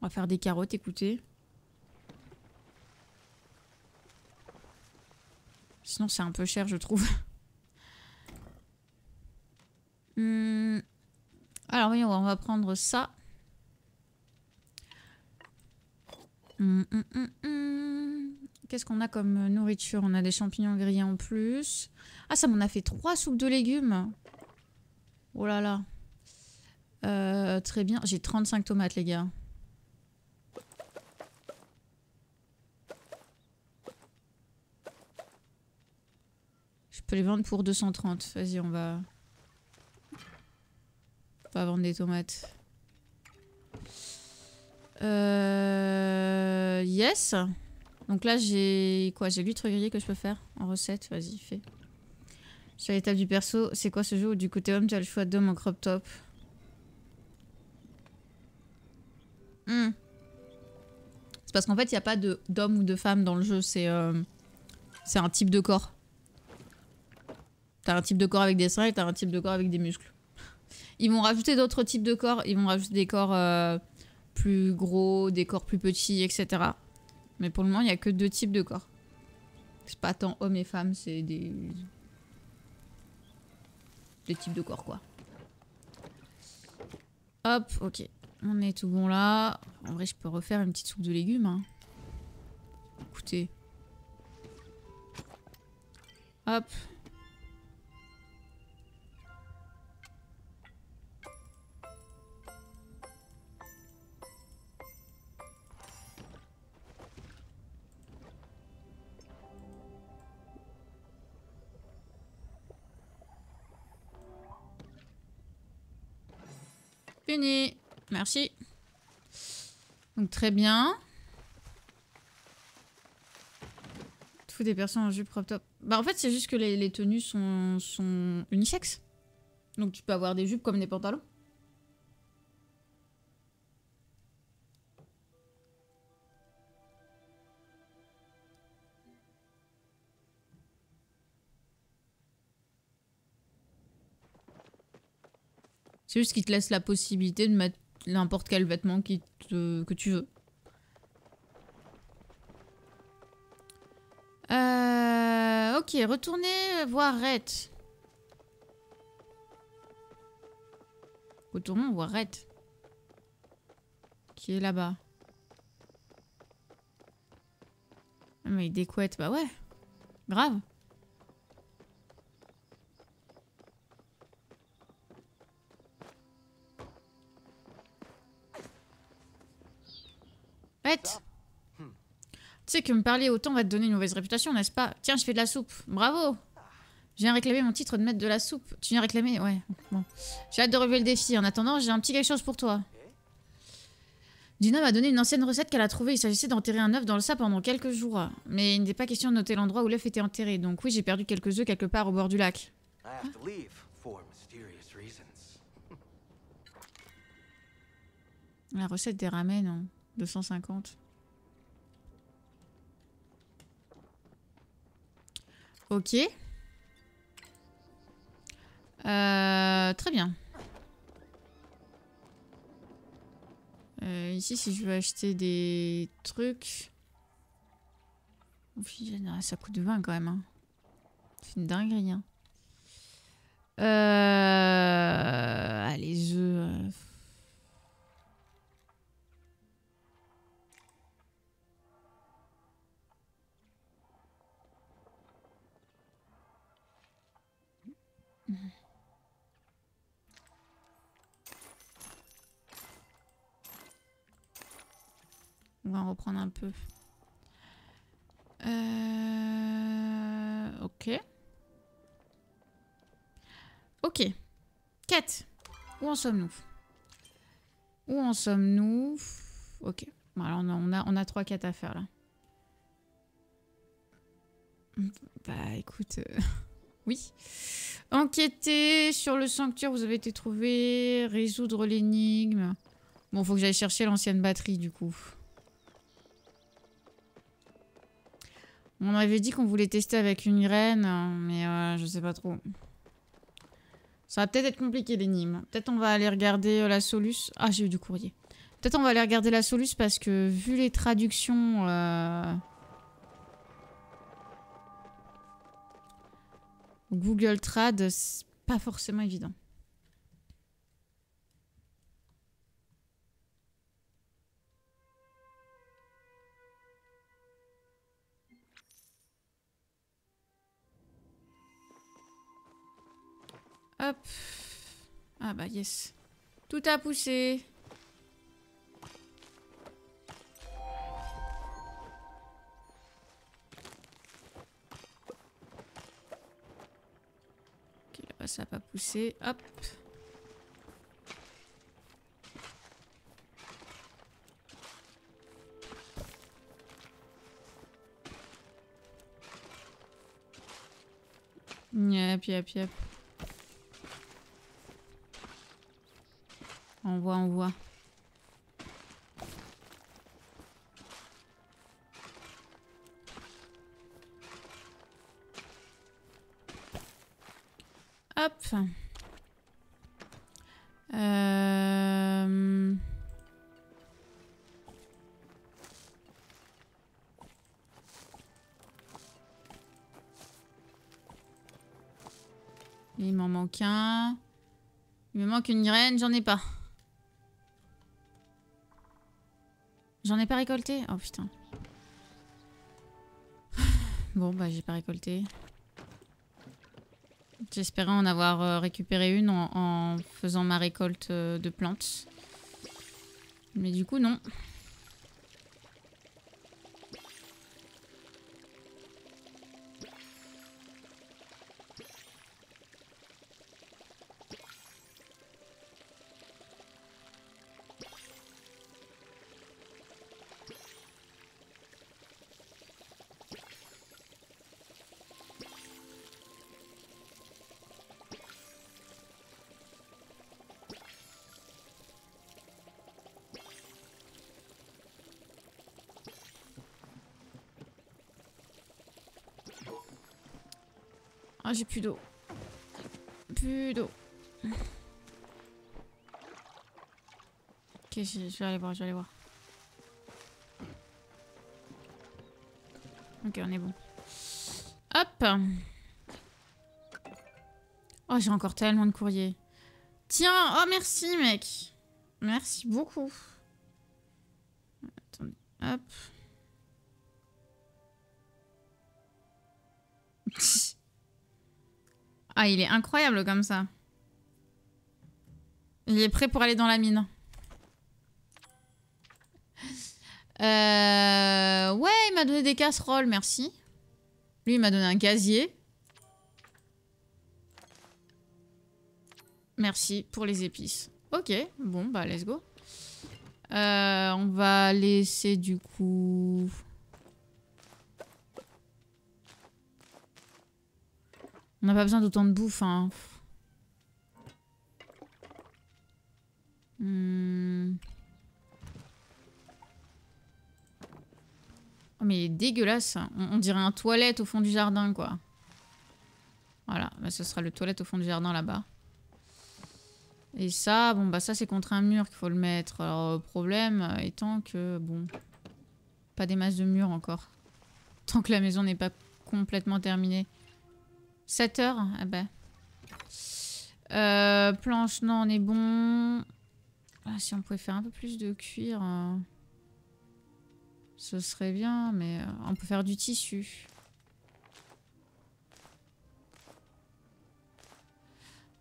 On va faire des carottes, écoutez. Sinon, c'est un peu cher, je trouve. Alors, voyons, on va prendre ça. Qu'est-ce qu'on a comme nourriture? On a des champignons grillés en plus. Ah, ça m'en a fait 3 soupes de légumes. Oh là là. Très bien. J'ai 35 tomates, les gars. Je peux les vendre pour 230. Vas-y, on va vendre des tomates. Yes. Donc là, j'ai quoi? J'ai l'huître grillée que je peux faire en recette. Vas-y, fais. Sur l'étape du perso, c'est quoi ce jeu où du côté homme, tu as le choix d'homme en crop top? C'est parce qu'en fait, il n'y a pas d'homme ou de femme dans le jeu. C'est un type de corps. T'as un type de corps avec des seins et t'as un type de corps avec des muscles. Ils vont rajouter d'autres types de corps. Ils vont rajouter des corps plus gros, des corps plus petits, etc. Mais pour le moment, il n'y a que 2 types de corps. C'est pas tant hommes et femmes, c'est des types de corps, quoi. Hop, ok. On est tout bon là. En vrai, je peux refaire une petite soupe de légumes. Hein. Écoutez. Hop. Fini. Merci. Donc très bien. Tout des personnes en jupe crop top. Bah en fait c'est juste que les tenues sont unisexes. Donc tu peux avoir des jupes comme des pantalons. C'est juste qu'ils te laissent la possibilité de mettre n'importe quel vêtement que tu veux. Ok, retournez voir Red. Retournons voir Red. Qui est là-bas. Ah, mais des couettes, bah ouais. Grave. Red. Tu sais que me parler autant va te donner une mauvaise réputation, n'est-ce pas? Tiens, je fais de la soupe. Bravo! Je viens réclamer mon titre de maître de la soupe. Tu viens réclamer? Ouais. Bon. J'ai hâte de relever le défi. En attendant, j'ai un petit quelque chose pour toi. Dina m'a donné une ancienne recette qu'elle a trouvée. Il s'agissait d'enterrer un œuf dans le sable pendant quelques jours. Mais il n'est pas question de noter l'endroit où l'œuf était enterré. Donc oui, j'ai perdu quelques œufs quelque part au bord du lac. Hein? La recette des ramen, hein. 250. Ok. Très bien. Ici, si je veux acheter des trucs... Oxygène, ça coûte 20 quand même. Hein. C'est une dinguerie. Hein. Ah, les œufs. On va en reprendre un peu. Ok. Ok. Quête. Où en sommes-nous? Où en sommes-nous? Ok. Bon, alors on a 3 quêtes à faire là. Bah écoute... Oui. Enquêter sur le sanctuaire, vous avez été trouvé. Résoudre l'énigme. Bon, faut que j'aille chercher l'ancienne batterie du coup. On avait dit qu'on voulait tester avec une graine, mais je sais pas trop. Ça va peut-être être compliqué l'énigme. Peut-être on va aller regarder la Solus. Ah, j'ai eu du courrier. Peut-être on va aller regarder la Solus parce que vu les traductions... Google Trad, c'est pas forcément évident. Hop. Ah bah yes. Tout a poussé. Ok, là-bas ça a pas poussé. Hop. Yep, yep, yep. On voit, on voit. Hop. Il m'en manque un. Il me manque une graine, j'en ai pas. J'en ai pas récolté? Oh putain. Bon bah j'ai pas récolté. J'espérais en avoir récupéré une en faisant ma récolte de plantes. Mais du coup non. Ah, j'ai plus d'eau. Plus d'eau. Ok, je vais aller voir, je vais aller voir. Ok, on est bon. Hop. Oh, j'ai encore tellement de courriers. Tiens, oh merci mec. Merci beaucoup. Attendez, hop. Ah, il est incroyable comme ça. Il est prêt pour aller dans la mine. Ouais, il m'a donné des casseroles, merci. Lui, il m'a donné un gazier. Merci pour les épices. Ok, bon, bah, let's go. On va laisser du coup... On n'a pas besoin d'autant de bouffe, hein. Oh, mais il est dégueulasse. On dirait un toilette au fond du jardin, quoi. Voilà, bah, ce sera le toilette au fond du jardin, là-bas. Et ça, bon, bah ça, c'est contre un mur qu'il faut le mettre. Alors, problème étant que, bon... Pas des masses de murs, encore. Tant que la maison n'est pas complètement terminée. 7 heures? Ah bah. Planche, non, on est bon. Ah, si on pouvait faire un peu plus de cuir, ce serait bien, mais on peut faire du tissu.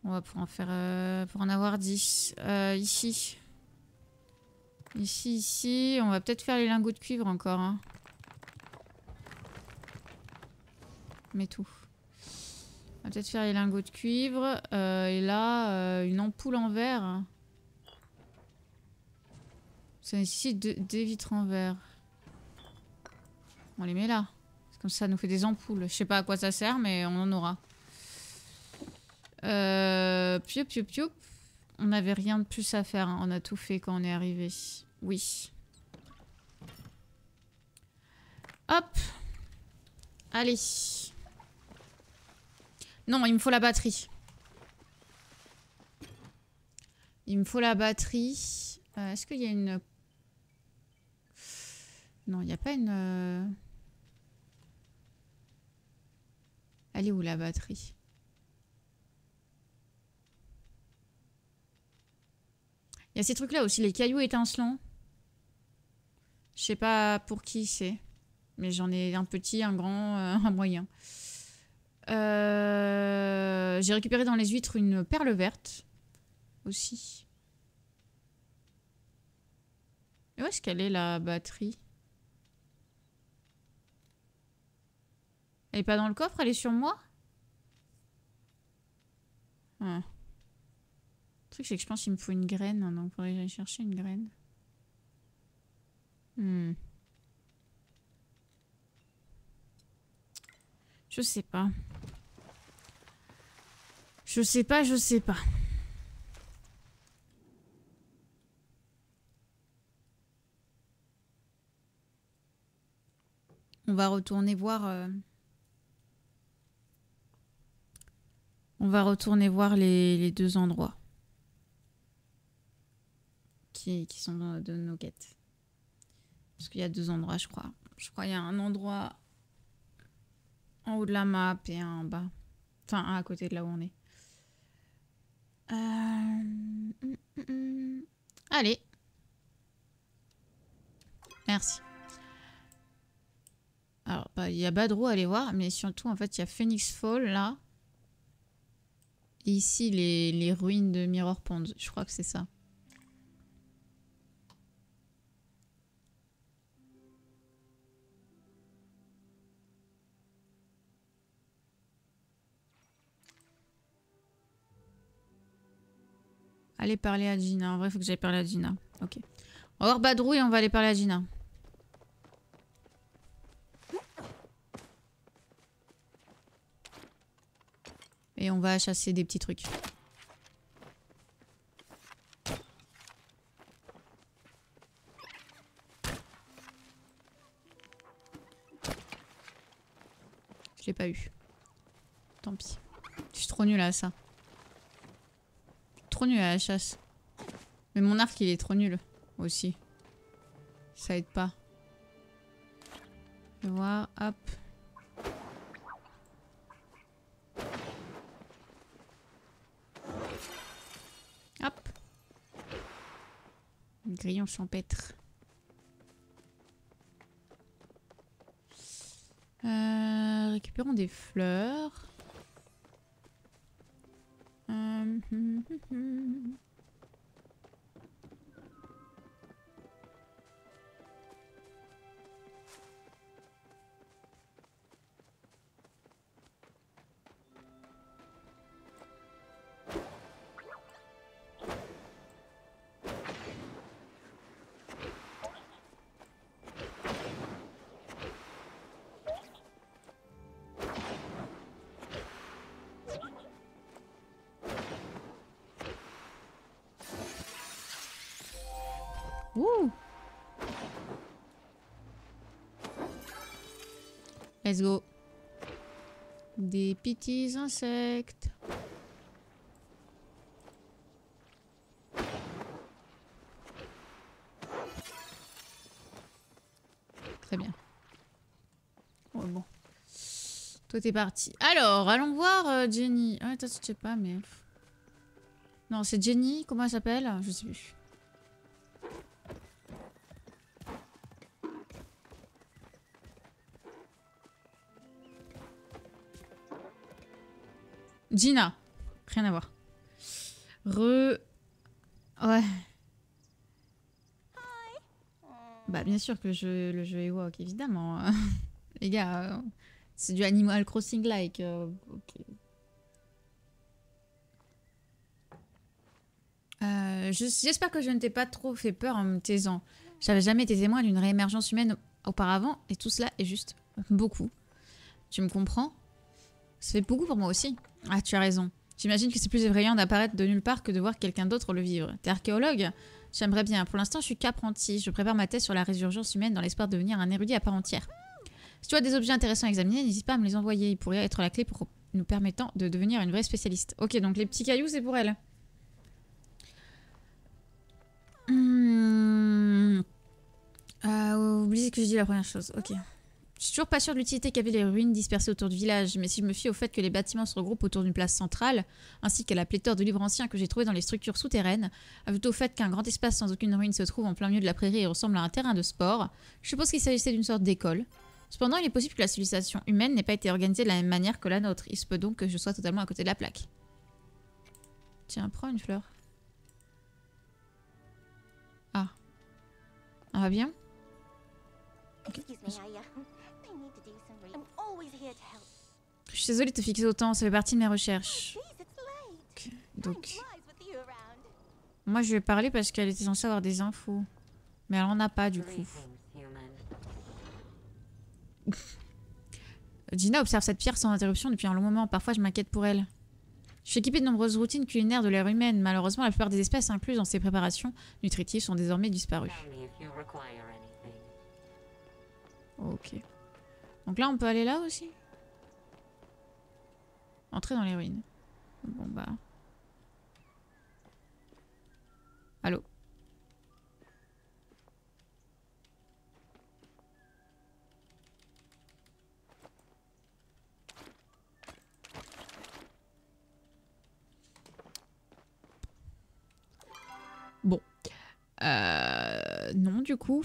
On va pour en faire, pour en avoir 10. Ici. Ici. On va peut-être faire les lingots de cuivre encore. Hein. Mais tout. On va peut-être faire les lingots de cuivre. Et là, une ampoule en verre. Ça nécessite des vitres en verre. On les met là. Comme ça, ça nous fait des ampoules. Je sais pas à quoi ça sert, mais on en aura. Pioup, pioup, pioup. On n'avait rien de plus à faire. Hein. On a tout fait quand on est arrivé. Oui. Hop. Allez. Non, il me faut la batterie. Il me faut la batterie. Est-ce qu'il y a une... Non, il n'y a pas une... Elle est où la batterie? Il y a ces trucs-là aussi, les cailloux étincelants. Je sais pas pour qui c'est. Mais j'en ai un petit, un grand, un moyen. J'ai récupéré dans les huîtres une perle verte. Aussi. Et où est-ce qu'elle est la batterie? Elle est pas dans le coffre, elle est sur moi? Ah. Le truc c'est que je pense qu'il me faut une graine, hein, donc il faudrait que j'aille chercher une graine. Je sais pas. Je sais pas, je sais pas. On va retourner voir... On va retourner voir les deux endroits. Qui sont de nos quêtes. Parce qu'il y a deux endroits, je crois. Je crois qu'il y a un endroit en haut de la map et un en bas. Enfin, un à côté de là où on est. Allez. Merci. Alors, bah, il y a Badrou à aller voir, mais surtout, en fait, il y a Phoenix Fall, là. Et ici, les ruines de Mirror Pond. Je crois que c'est ça. Allez parler à Gina. En vrai, il faut que j'aille parler à Gina. Ok. On va voir Badrou et on va aller parler à Gina. Et on va chasser des petits trucs. Je l'ai pas eu. Tant pis. Je suis trop nulle à ça. Trop nulle à la chasse. Mais mon arc, il est trop nul aussi. Ça aide pas. Je vais voir. Hop. Hop. Grillon champêtre. Récupérons des fleurs. Ouh. Let's go. Des petits insectes. Très bien. On Toi, t'es parti. Alors, allons voir Jenny. Ah, attends, je sais pas, mais... Non, c'est Jenny. Comment elle s'appelle? Je sais plus. Gina. Rien à voir. Ouais. Bah, bien sûr que le jeu est woke, évidemment. Les gars, c'est du Animal Crossing-like. Ok. J'espère que je ne t'ai pas trop fait peur en me taisant. J'avais jamais été témoin d'une réémergence humaine auparavant, et tout cela est juste beaucoup. Tu me comprends? Ça fait beaucoup pour moi aussi. Ah, tu as raison. J'imagine que c'est plus effrayant d'apparaître de nulle part que de voir quelqu'un d'autre le vivre. T'es archéologue? J'aimerais bien. Pour l'instant, je suis qu'apprenti. Je prépare ma thèse sur la résurgence humaine dans l'espoir de devenir un érudit à part entière. Si tu as des objets intéressants à examiner, n'hésite pas à me les envoyer. Ils pourraient être la clé pour nous permettant de devenir une vraie spécialiste. Ok, donc les petits cailloux, c'est pour elle. Oubliez que je dis la première chose. Ok. Je suis toujours pas sûre de l'utilité qu'avaient les ruines dispersées autour du village, mais si je me fie au fait que les bâtiments se regroupent autour d'une place centrale, ainsi qu'à la pléthore de livres anciens que j'ai trouvés dans les structures souterraines, ajoutée au fait qu'un grand espace sans aucune ruine se trouve en plein milieu de la prairie et ressemble à un terrain de sport, je suppose qu'il s'agissait d'une sorte d'école. Cependant, il est possible que la civilisation humaine n'ait pas été organisée de la même manière que la nôtre. Il se peut donc que je sois totalement à côté de la plaque. Tiens, prends une fleur. Ah. Ça va bien? Okay. Je suis désolée de te fixer autant, ça fait partie de mes recherches. Okay. Donc... Moi, je lui ai parlé parce qu'elle était censée avoir des infos. Mais elle en a pas, du coup. Gina observe cette pierre sans interruption depuis un long moment. Parfois, je m'inquiète pour elle. Je suis équipée de nombreuses routines culinaires de l'ère humaine. Malheureusement, la plupart des espèces incluses dans ces préparations nutritives sont désormais disparues. Ok. Donc là, on peut aller là aussi? Entrer dans les ruines. Bon bah... Allô? Bon. Non, du coup.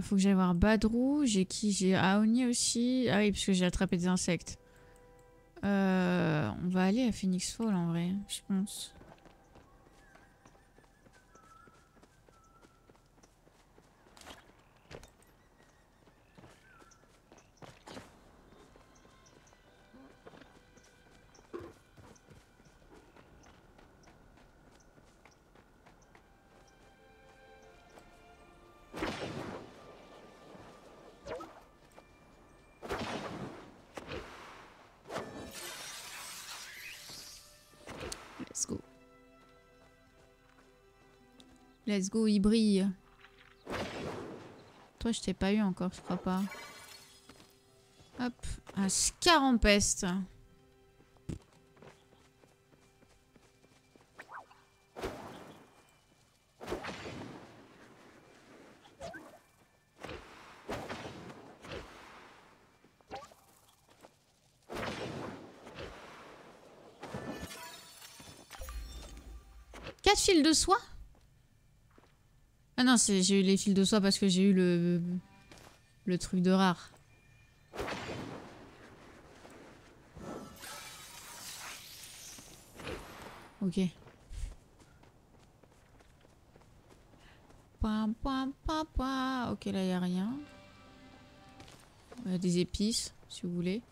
Faut que j'aille voir Badrou. J'ai qui? J'ai Aoni aussi. Ah oui, parce que j'ai attrapé des insectes. On va aller à Phoenix Fall en vrai, je pense. Let's go. Let's go, il brille. Toi, je t'ai pas eu encore, je crois pas. Hop, un scar en peste. Quatre fils de soie? Ah non, j'ai eu les fils de soie parce que j'ai eu le truc de rare. Ok. Pam, pam, pam, pam. Ok, là, il n'y a rien. Des épices, si vous voulez.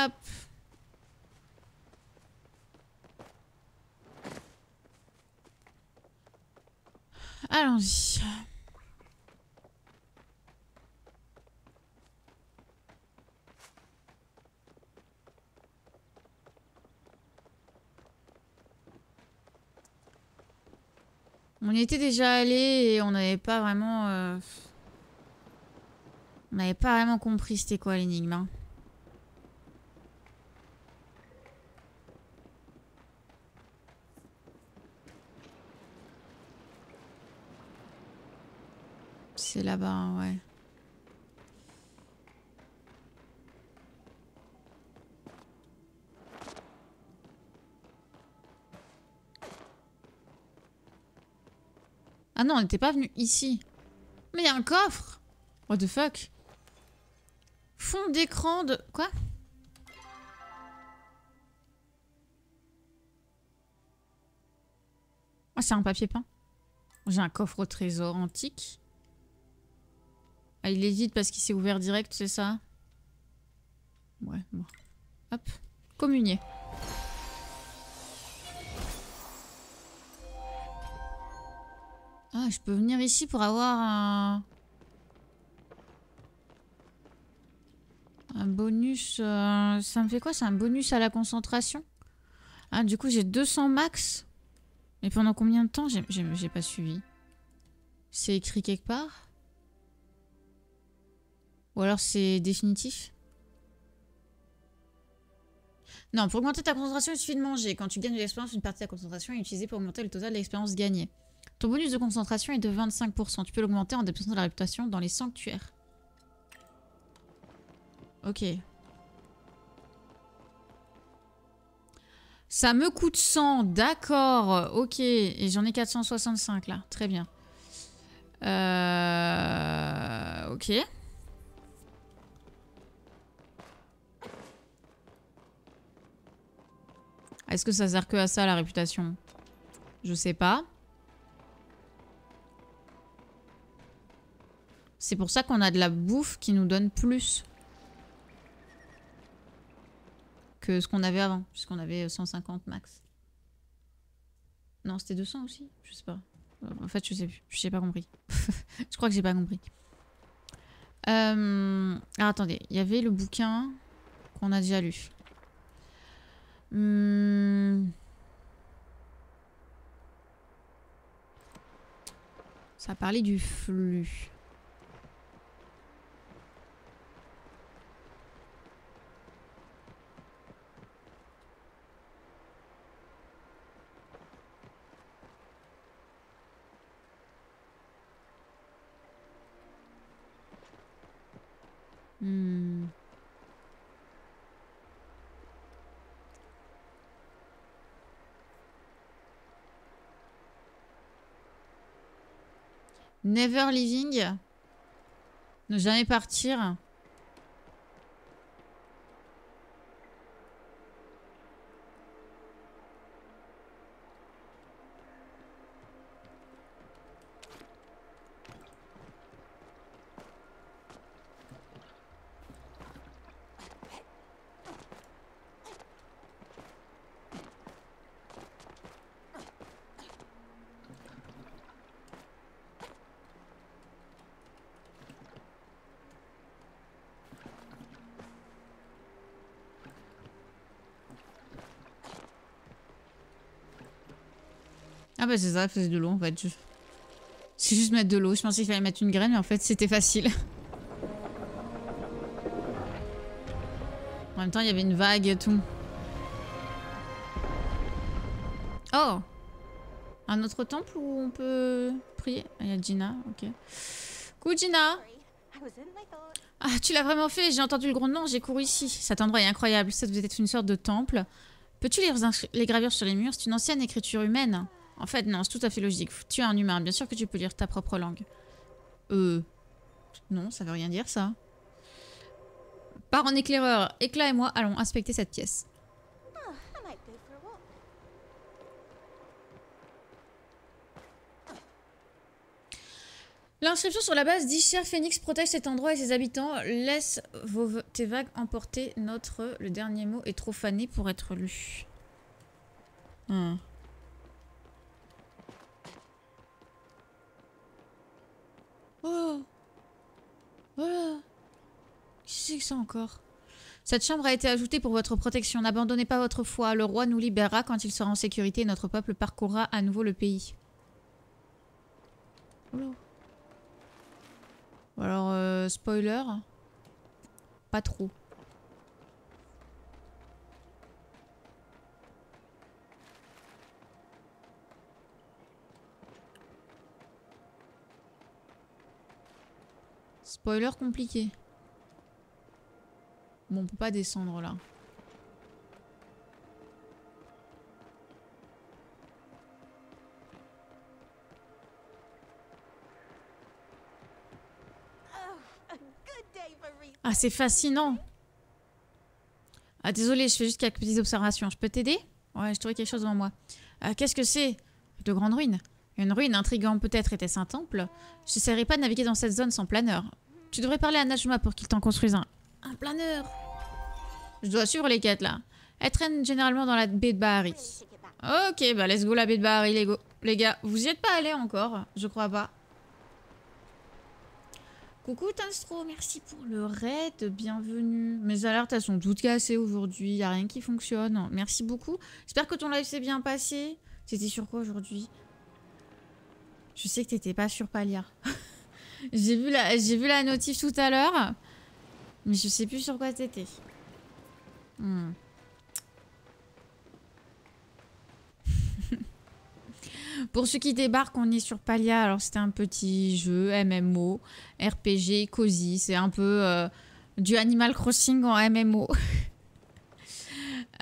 Hop. Allons-y. On y était déjà allé et on n'avait pas vraiment... On n'avait pas vraiment compris c'était quoi l'énigme. Hein. C'est là-bas, ouais. Ah non, on n'était pas venu ici. Mais il y a un coffre! What the fuck? Fond d'écran de... Quoi? Ah, c'est un papier peint. J'ai un coffre au trésor antique. Ah, il est vide parce qu'il s'est ouvert direct, c'est ça? Ouais, bon. Hop. Communier. Ah, je peux venir ici pour avoir un bonus. Ça me fait quoi? C'est un bonus à la concentration? Ah, du coup, j'ai 200 max. Mais pendant combien de temps? J'ai pas suivi. C'est écrit quelque part? Ou alors c'est définitif? Non, pour augmenter ta concentration, il suffit de manger. Quand tu gagnes de l'expérience, une partie de ta concentration est utilisée pour augmenter le total de l'expérience gagnée. Ton bonus de concentration est de 25%. Tu peux l'augmenter en dépensant de la réputation dans les sanctuaires. Ok. Ça me coûte 100, d'accord. Ok, et j'en ai 465 là. Très bien. Ok. Est-ce que ça sert que à ça, la réputation? Je sais pas. C'est pour ça qu'on a de la bouffe qui nous donne plus que ce qu'on avait avant, puisqu'on avait 150 max. Non, c'était 200 aussi? Je sais pas. En fait, je sais plus. Je n'ai pas compris. Je crois que j'ai pas compris. Alors, attendez. Il y avait le bouquin qu'on a déjà lu. Ça parlait du flux. Never leaving. Ne jamais partir. Ah bah c'est ça, faisait de l'eau en fait. C'est juste mettre de l'eau. Je pensais qu'il fallait mettre une graine, mais en fait c'était facile. En même temps, il y avait une vague et tout. Oh! Un autre temple où on peut prier? Ah, il y a Gina, ok. Coucou Gina! Ah, tu l'as vraiment fait, j'ai entendu le grondement, j'ai couru ici. Cet endroit est incroyable, ça devait être une sorte de temple. Peux-tu lire les gravures sur les murs? C'est une ancienne écriture humaine. En fait, non, c'est tout à fait logique. Tu es un humain, bien sûr que tu peux lire ta propre langue. Non, ça veut rien dire ça. Pars en éclaireur. Éclat et moi allons inspecter cette pièce. L'inscription sur la base dit: Cher Phénix, protège cet endroit et ses habitants. Laisse tes vagues emporter notre... Le dernier mot est trop fané pour être lu. Oh! Voilà! Qu'est-ce que c'est que ça encore? Cette chambre a été ajoutée pour votre protection. N'abandonnez pas votre foi. Le roi nous libérera quand il sera en sécurité et notre peuple parcourra à nouveau le pays. Oula. Alors, spoiler. Pas trop. Spoiler compliqué. Bon, on peut pas descendre là. Ah, c'est fascinant. Ah, désolé, je fais juste quelques petites observations. Je peux t'aider? Ouais, je trouvais quelque chose devant moi. Qu'est-ce que c'est? De grandes ruines. Une ruine intrigante peut-être, était-ce un temple? J'essaierai pas de naviguer dans cette zone sans planeur. Tu devrais parler à Najma pour qu'il t'en construise un. Un planeur? Je dois suivre les quêtes là. Elle traîne généralement dans la baie de Bahari. Ok, bah let's go la baie de Bahari, les gars. Vous y êtes pas allés encore? Je crois pas. Coucou Tanstro, merci pour le raid, bienvenue. Mes alertes elles sont toutes cassées aujourd'hui, y a rien qui fonctionne. Merci beaucoup. J'espère que ton live s'est bien passé. C'était sur quoi aujourd'hui? Je sais que t'étais pas sur Palia. J'ai vu la notif tout à l'heure, mais je sais plus sur quoi t'étais. Pour ceux qui débarquent, on est sur Palia. Alors c'était un petit jeu MMO, RPG, cosy. C'est un peu du Animal Crossing en MMO.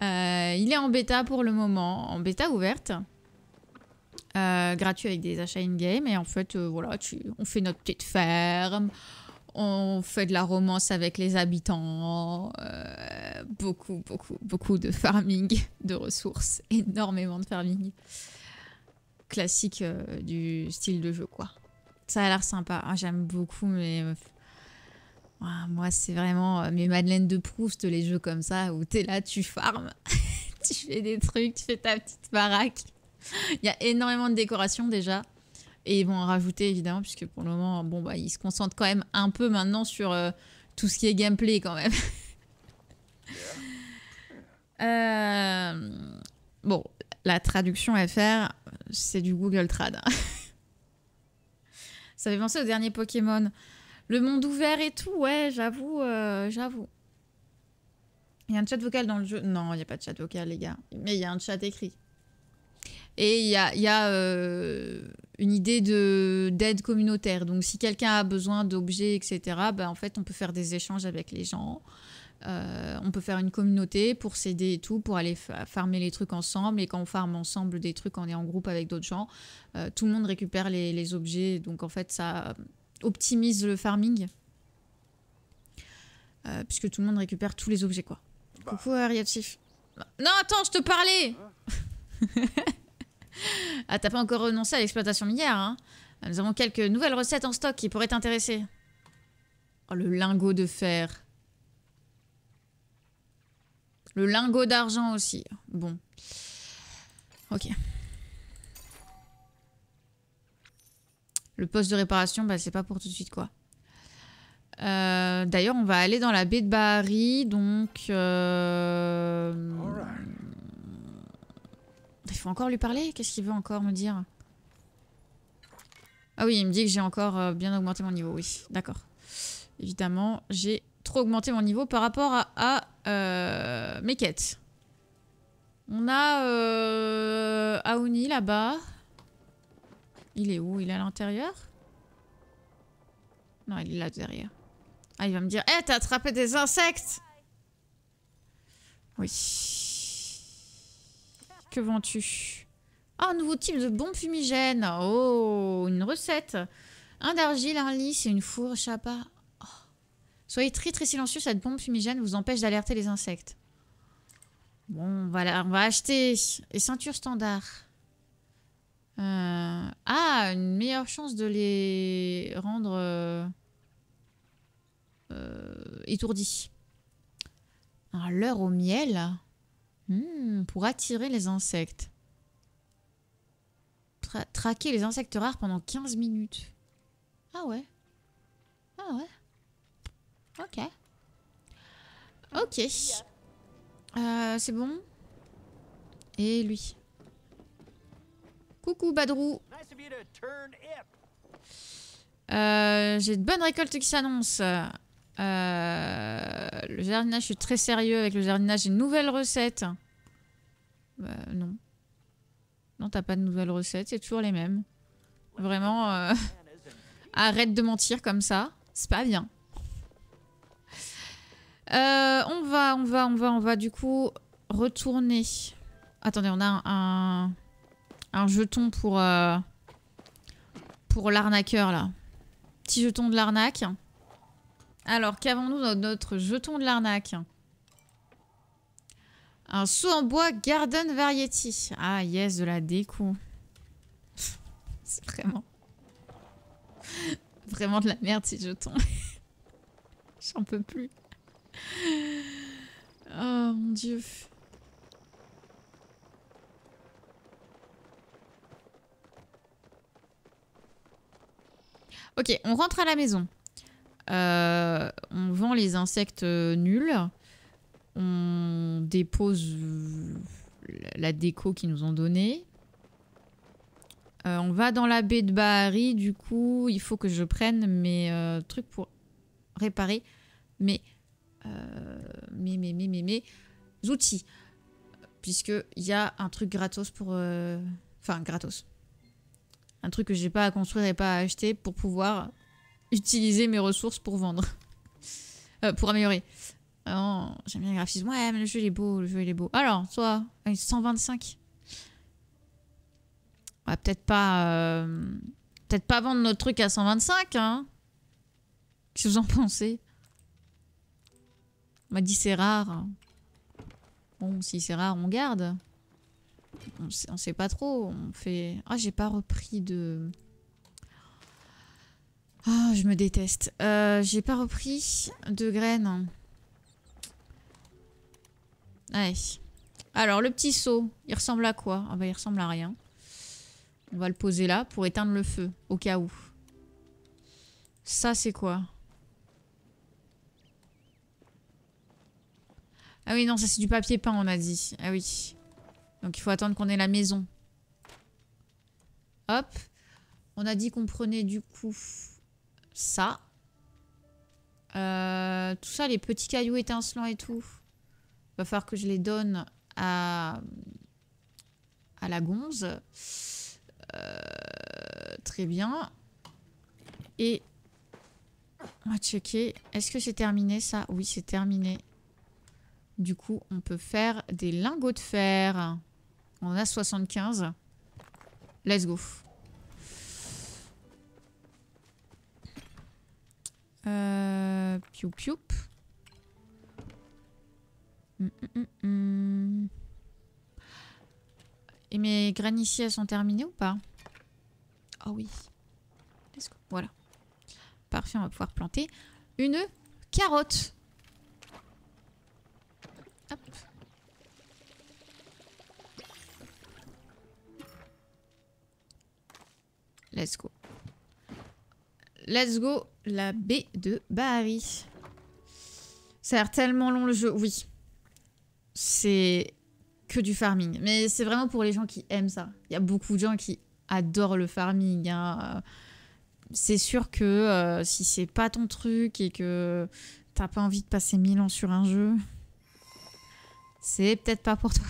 Il est en bêta pour le moment, en bêta ouverte. Gratuit avec des achats in-game. Et en fait, voilà, on fait notre petite ferme. On fait de la romance avec les habitants. Beaucoup de farming, de ressources. Énormément de farming. Classique du style de jeu, quoi. Ça a l'air sympa. Ah, j'aime beaucoup, mais... moi, c'est vraiment mes Madeleine de Proust, les jeux comme ça, où t'es là, tu farmes. Tu fais des trucs, tu fais ta petite baraque. Il y a énormément de décorations, déjà. Et ils vont en rajouter, évidemment, puisque pour le moment, bon, bah, ils se concentrent quand même un peu maintenant sur tout ce qui est gameplay, quand même. Bon, la traduction FR, c'est du Google Trad. Ça fait penser au dernier Pokémon. Le monde ouvert et tout, ouais, j'avoue. Il y a un chat vocal dans le jeu. Non, il n'y a pas de chat vocal, les gars. Mais il y a un chat écrit. Et il y a une idée d'aide communautaire. Donc, si quelqu'un a besoin d'objets, etc., ben, en fait, on peut faire des échanges avec les gens. On peut faire une communauté pour s'aider et tout, pour aller farmer les trucs ensemble. Et quand on farme ensemble des trucs, on est en groupe avec d'autres gens. Tout le monde récupère les objets. Donc, en fait, ça optimise le farming. Puisque tout le monde récupère tous les objets, quoi. Coucou, Ariatif. Non, attends, je te parlais. Ah, t'as pas encore renoncé à l'exploitation minière, hein? Nous avons quelques nouvelles recettes en stock qui pourraient t'intéresser. Oh, le lingot de fer. Le lingot d'argent aussi. Bon. Ok. Le poste de réparation, bah, c'est pas pour tout de suite, quoi. D'ailleurs, on va aller dans la baie de Bahari, donc... Il faut encore lui parler? Qu'est-ce qu'il veut encore me dire? Ah oui, il me dit que j'ai encore bien augmenté mon niveau, oui. D'accord. Évidemment, j'ai trop augmenté mon niveau par rapport à mes quêtes. On a Aouni là-bas. Il est où? Il est à l'intérieur? Non, il est là derrière. Ah, il va me dire, t'as attrapé des insectes! Oui. Que vends-tu? Ah, un nouveau type de bombe fumigène. Oh, une recette. Un d'argile, un lys et une fourche à pas. Oh. Soyez très silencieux, cette bombe fumigène vous empêche d'alerter les insectes. Bon, voilà, on va acheter. Et ceinture standard. Ah, une meilleure chance de les rendre étourdis. Un leurre au miel. Pour attirer les insectes. Traquer les insectes rares pendant 15 minutes. Ah ouais. Ah ouais. Ok. Ok. C'est bon. Et lui. Coucou Badrou. J'ai de bonnes récoltes qui s'annoncent. Le jardinage, je suis très sérieux avec le jardinage. J'ai une nouvelle recette. Non. Non, t'as pas de nouvelle recette, c'est toujours les mêmes. Vraiment, arrête de mentir comme ça. C'est pas bien. On va du coup retourner. Attendez, on a un jeton pour l'arnaqueur là. Petit jeton de l'arnaque. Alors, qu'avons-nous dans notre jeton de l'arnaque? Un seau en bois Garden Variety. Ah yes, de la déco. C'est vraiment de la merde ces jetons. J'en peux plus. Oh mon dieu. Ok, on rentre à la maison. On vend les insectes nuls. On dépose la déco qu'ils nous ont donnée. On va dans la baie de Bahari. Du coup, il faut que je prenne mes trucs pour réparer mes outils. Puisqu'il y a un truc gratos pour... Enfin, gratos. Un truc que j'ai pas à construire et pas à acheter pour pouvoir utiliser mes ressources pour vendre. Pour améliorer. Oh, j'aime bien le graphisme. Ouais, mais le jeu il est beau, le jeu il est beau. Alors, toi, 125. On va peut-être pas vendre notre truc à 125, hein. Qu'est-ce que vous en pensez? On m'a dit c'est rare. Bon, si c'est rare, on garde. On sait pas trop. On fait... Ah, j'ai pas repris de... Ah, je me déteste. J'ai pas repris de graines. Allez. Alors, le petit seau, il ressemble à quoi? Ah bah, il ressemble à rien. On va le poser là pour éteindre le feu, au cas où. Ça, c'est quoi? Ah oui, non, ça c'est du papier peint, on a dit. Ah oui. Donc il faut attendre qu'on ait la maison. Hop. On a dit qu'on prenait du coup ça. Tout ça, les petits cailloux étincelants et tout. Va falloir que je les donne à la gonze. Très bien. Et on va checker. Est-ce que c'est terminé ça? Oui, c'est terminé. Du coup, on peut faire des lingots de fer. On a 75. Let's go. Piou piou. Et mes graines ici, elles sont terminées ou pas? Oh oui. Let's go. Voilà. Parfait, on va pouvoir planter une carotte. Hop. Let's go. Let's go, la baie de Bahari. Ça a l'air tellement long le jeu. Oui. C'est que du farming. Mais c'est vraiment pour les gens qui aiment ça. Il y a beaucoup de gens qui adorent le farming. Hein. C'est sûr que si c'est pas ton truc et que t'as pas envie de passer 1000 ans sur un jeu, c'est peut-être pas pour toi.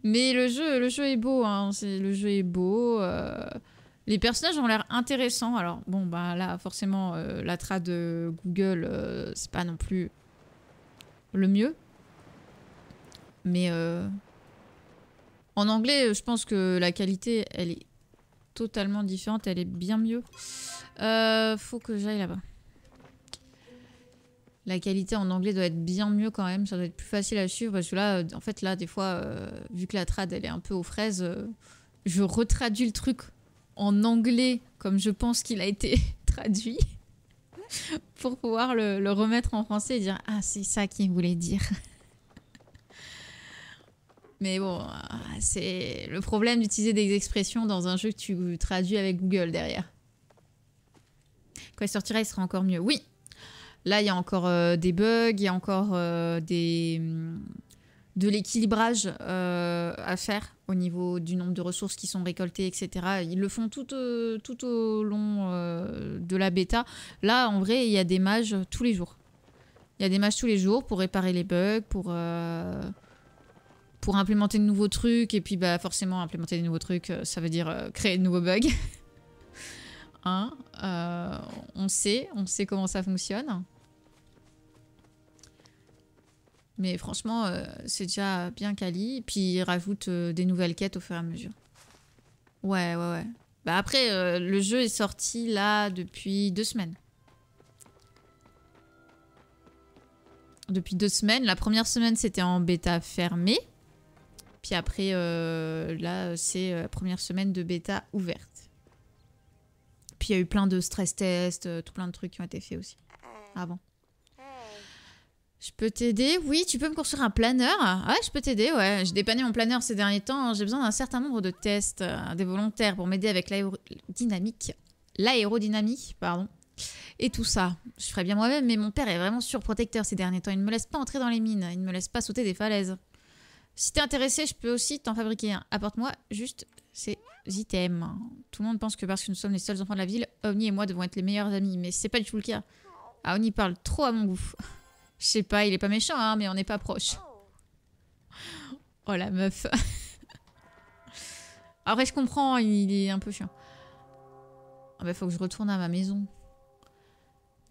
Mais le jeu est beau. Hein. Le jeu est beau. Les personnages ont l'air intéressants. Alors, bon, bah là, forcément, la trad de Google, c'est pas non plus le mieux. Mais en anglais, je pense que la qualité, elle est totalement différente. Elle est bien mieux. Faut que j'aille là-bas. La qualité en anglais doit être bien mieux quand même. Ça doit être plus facile à suivre. Parce que là, en fait, là, des fois, vu que la trad, elle est un peu aux fraises, je retraduis le truc en anglais comme je pense qu'il a été traduit pour pouvoir le remettre en français et dire « Ah, c'est ça qu'il voulait dire ». Mais bon, c'est le problème d'utiliser des expressions dans un jeu que tu traduis avec Google derrière. Quand il sortira, il sera encore mieux. Oui, là, il y a encore des bugs, il y a encore de l'équilibrage à faire au niveau du nombre de ressources qui sont récoltées, etc. Ils le font tout au long de la bêta. Là, en vrai, il y a des mages tous les jours. Il y a des mages tous les jours pour réparer les bugs, pour implémenter de nouveaux trucs. Et puis, bah, forcément, implémenter des nouveaux trucs, ça veut dire créer de nouveaux bugs. Hein, on sait comment ça fonctionne. Mais franchement, c'est déjà bien quali. Puis ils rajoutent des nouvelles quêtes au fur et à mesure. Ouais. Bah après, le jeu est sorti là depuis 2 semaines. Depuis 2 semaines. La première semaine, c'était en bêta fermée. Puis après, là, c'est la première semaine de bêta ouverte. Puis il y a eu plein de stress tests, tout plein de trucs qui ont été faits aussi. Avant. Je peux t'aider? Oui, tu peux me construire un planeur? Ouais, je peux t'aider, ouais. J'ai dépanné mon planeur ces derniers temps. J'ai besoin d'un certain nombre de tests, des volontaires pour m'aider avec l'aérodynamique, pardon. Et tout ça. Je ferais bien moi-même, mais mon père est vraiment surprotecteur ces derniers temps. Il ne me laisse pas entrer dans les mines. Il ne me laisse pas sauter des falaises. Si t'es intéressé, je peux aussi t'en fabriquer un. Apporte-moi juste ces items. Tout le monde pense que parce que nous sommes les seuls enfants de la ville, Omni et moi devons être les meilleurs amis. Mais c'est pas du tout le cas. Ah, Omni parle trop à mon goût. Je sais pas, il est pas méchant, hein, mais on n'est pas proche. Oh la meuf. Après, je comprends, il est un peu chiant. Ah bah, faut que je retourne à ma maison.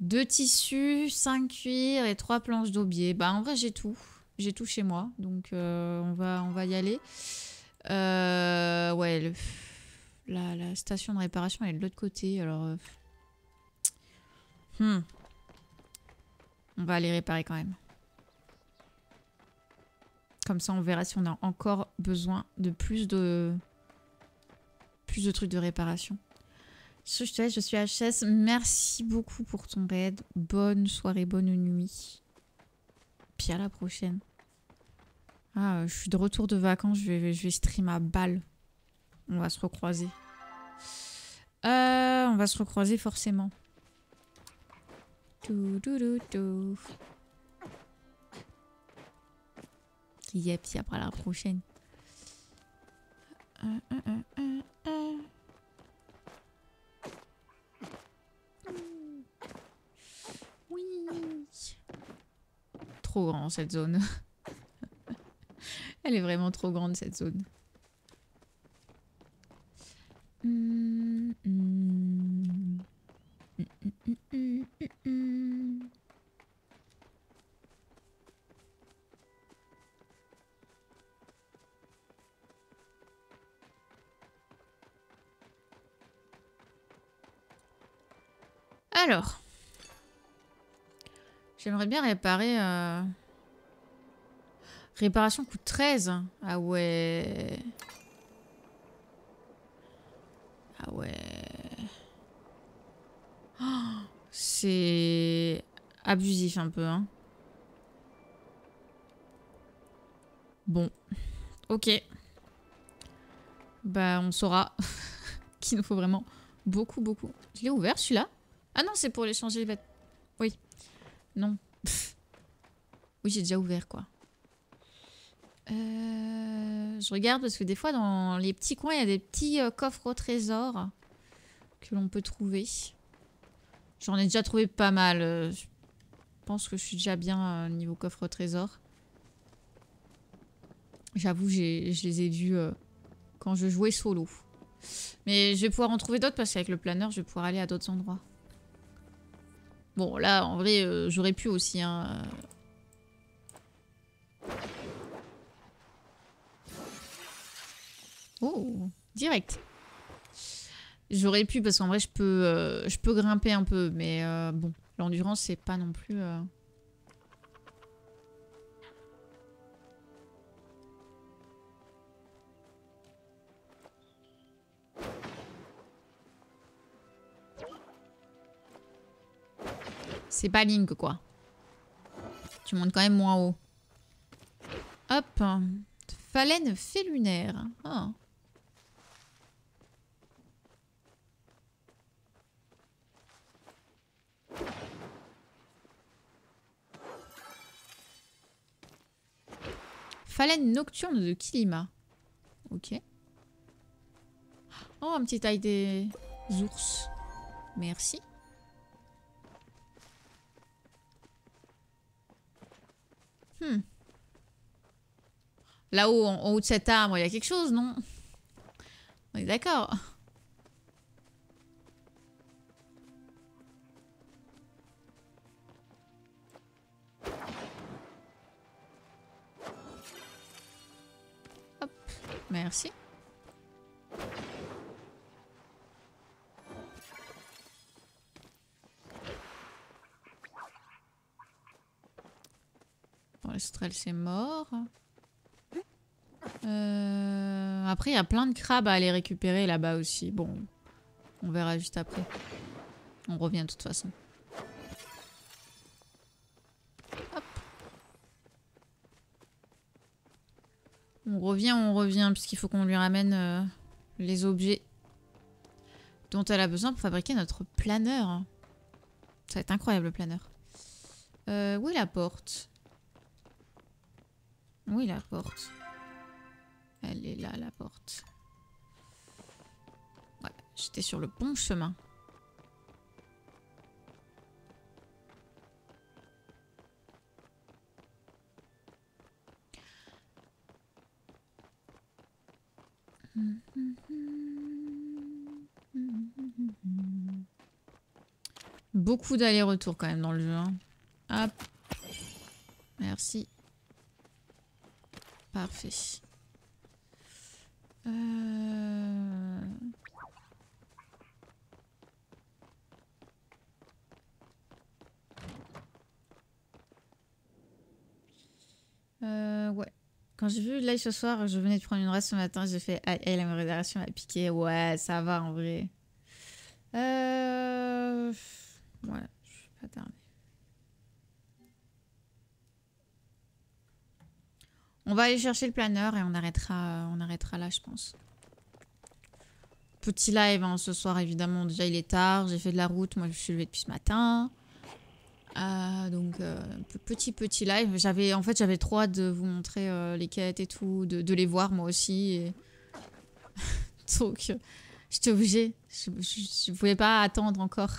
2 tissus, 5 cuirs et 3 planches d'aubier. Bah, en vrai, j'ai tout. J'ai tout chez moi, donc on va y aller. Ouais, la station de réparation elle est de l'autre côté, alors... On va aller réparer quand même. Comme ça, on verra si on a encore besoin de plus de trucs de réparation. Je te laisse, je suis HS. Merci beaucoup pour ton raid. Bonne soirée, bonne nuit. Puis à la prochaine. Ah, je suis de retour de vacances, je vais stream à balle. On va se recroiser. On va se recroiser forcément. Yep, puis après la prochaine. Oui. Trop grand cette zone. Elle est vraiment trop grande cette zone. Alors, j'aimerais bien réparer... Réparation coûte 13. Ah ouais. Ah ouais. Oh, c'est abusif un peu, hein. Bon. Ok. Bah, on saura qu'il nous faut vraiment beaucoup. Je l'ai ouvert, celui-là? Ah non, c'est pour les changer les bêtes. Oui. Non. Oui, j'ai déjà ouvert, quoi. Je regarde parce que des fois, dans les petits coins, il y a des petits coffres au trésor que l'on peut trouver. J'en ai déjà trouvé pas mal. Je pense que je suis déjà bien niveau coffre au trésor. J'avoue, je les ai vus quand je jouais solo. Mais je vais pouvoir en trouver d'autres parce qu'avec le planeur, je vais pouvoir aller à d'autres endroits. Bon, là, en vrai, j'aurais pu aussi, hein. Oh, direct. J'aurais pu parce qu'en vrai, je peux grimper un peu. Mais bon, l'endurance, c'est pas non plus... C'est pas Link, quoi. Tu montes quand même moins haut. Hop. Phalène félunaire. Oh. Phalène nocturne de Kilima. Ok. Oh, un petit taille des ours. Merci. Là-haut, en haut de cet arbre, il y a quelque chose, non? On est d'accord. Merci. Bon, l'estrel, c'est mort. Après, il y a plein de crabes à aller récupérer là-bas aussi. Bon, on verra juste après. On revient de toute façon. Hop. On revient, puisqu'il faut qu'on lui ramène les objets dont elle a besoin pour fabriquer notre planeur. Ça va être incroyable, le planeur. Où est la porte? Où est la porte? Elle est là, la porte. Ouais, j'étais sur le bon chemin. Beaucoup d'allers-retours quand même dans le jeu. Hein. Hop. Merci. Parfait. Ouais. Quand j'ai vu le live ce soir, je venais de prendre une reste ce matin, j'ai fait ah, la modération m'a piqué. Ouais, ça va en vrai. Ouais, je vais pas tarder. On va aller chercher le planeur et on arrêtera là, je pense. Petit live hein, ce soir, évidemment. Déjà, il est tard. J'ai fait de la route. Moi, je suis levée depuis ce matin. Donc, petit live. En fait, j'avais trop hâte de vous montrer les quêtes et tout. De les voir, moi aussi. Et... donc, j'étais obligée. Je pouvais pas attendre encore.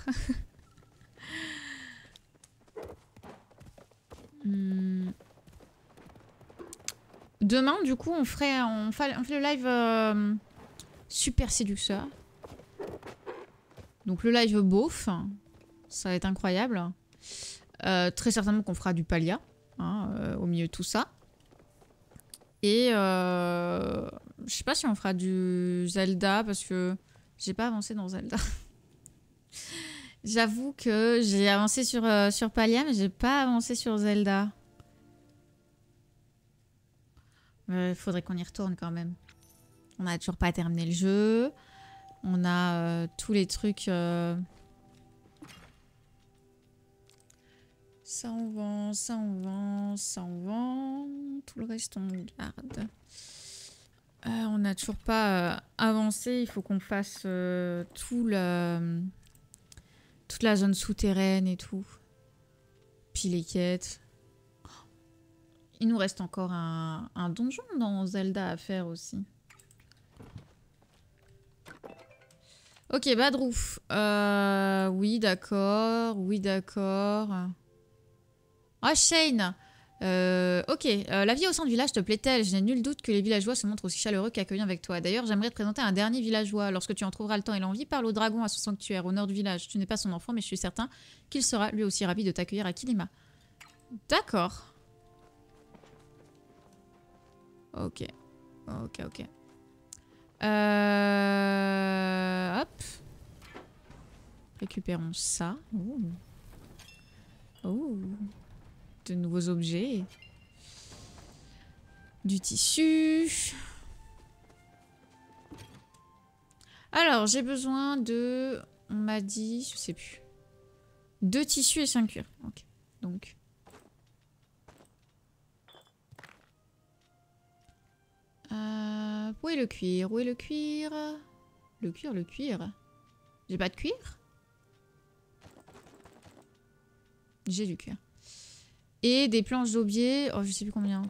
Demain, du coup, on fait le live super séducteur. Donc le live beauf, ça va être incroyable. Très certainement qu'on fera du Palia hein, au milieu de tout ça. Et je sais pas si on fera du Zelda parce que j'ai pas avancé dans Zelda. J'avoue que j'ai avancé sur Palia mais j'ai pas avancé sur Zelda. Faudrait qu'on y retourne quand même. On a toujours pas terminé le jeu. On a tous les trucs. Ça on vend, ça on vend, ça on vend. Tout le reste on garde. On n'a toujours pas avancé. Il faut qu'on fasse toute la zone souterraine et tout. Puis les quêtes. Il nous reste encore un donjon dans Zelda à faire aussi. Ok, Badrouf. Oui, d'accord. Oui, d'accord. Ah, Shane. Ok, la vie au sein du village te plaît-elle? Je n'ai nul doute que les villageois se montrent aussi chaleureux qu'accueillants avec toi. D'ailleurs, j'aimerais te présenter un dernier villageois. Lorsque tu en trouveras le temps et l'envie, parle au dragon à son sanctuaire, au nord du village. Tu n'es pas son enfant, mais je suis certain qu'il sera lui aussi ravi de t'accueillir à Kilima. D'accord. Ok. Ok, ok. Hop. Récupérons ça. Oh. Oh. De nouveaux objets. Du tissu. Alors, j'ai besoin de... On m'a dit... Je sais plus. 2 tissus et 5 cuirs. Ok. Donc... où est le cuir? Où est le cuir? Le cuir. J'ai pas de cuir? J'ai du cuir. Et des planches d'aubier. Oh, je sais plus combien.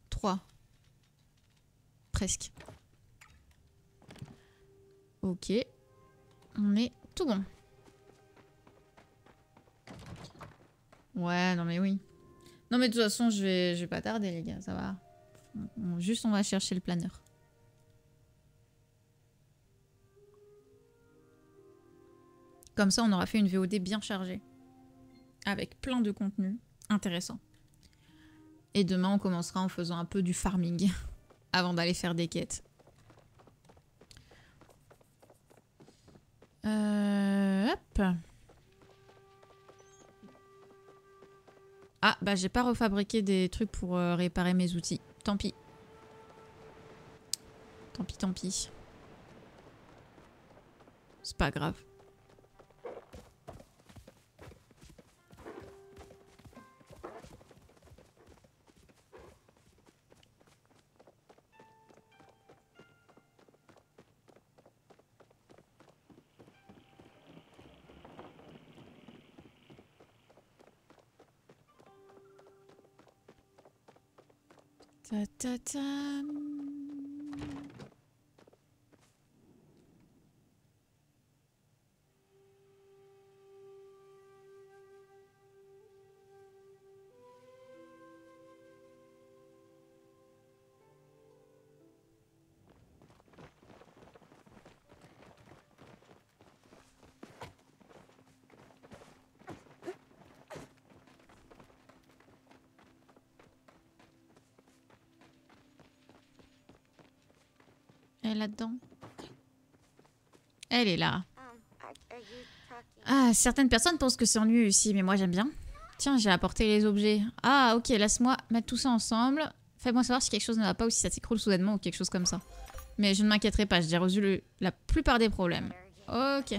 3. Presque. Ok. On est tout bon. Ouais, non mais oui. Non mais de toute façon, je vais pas tarder les gars, ça va. Juste on va chercher le planeur. Comme ça, on aura fait une VOD bien chargée. Avec plein de contenu intéressant. Et demain, on commencera en faisant un peu du farming avant d'aller faire des quêtes. Hop. Ah, bah j'ai pas refabriqué des trucs pour réparer mes outils. Tant pis. Tant pis, tant pis. C'est pas grave. Ta ta ta. Elle est là-dedans. Elle est là. Ah, certaines personnes pensent que c'est ennuyeux ici, mais moi j'aime bien. Tiens, j'ai apporté les objets. Ah, ok, laisse-moi mettre tout ça ensemble. Fais-moi savoir si quelque chose ne va pas ou si ça s'écroule soudainement ou quelque chose comme ça. Mais je ne m'inquiéterai pas, j'ai résolu la plupart des problèmes. Ok.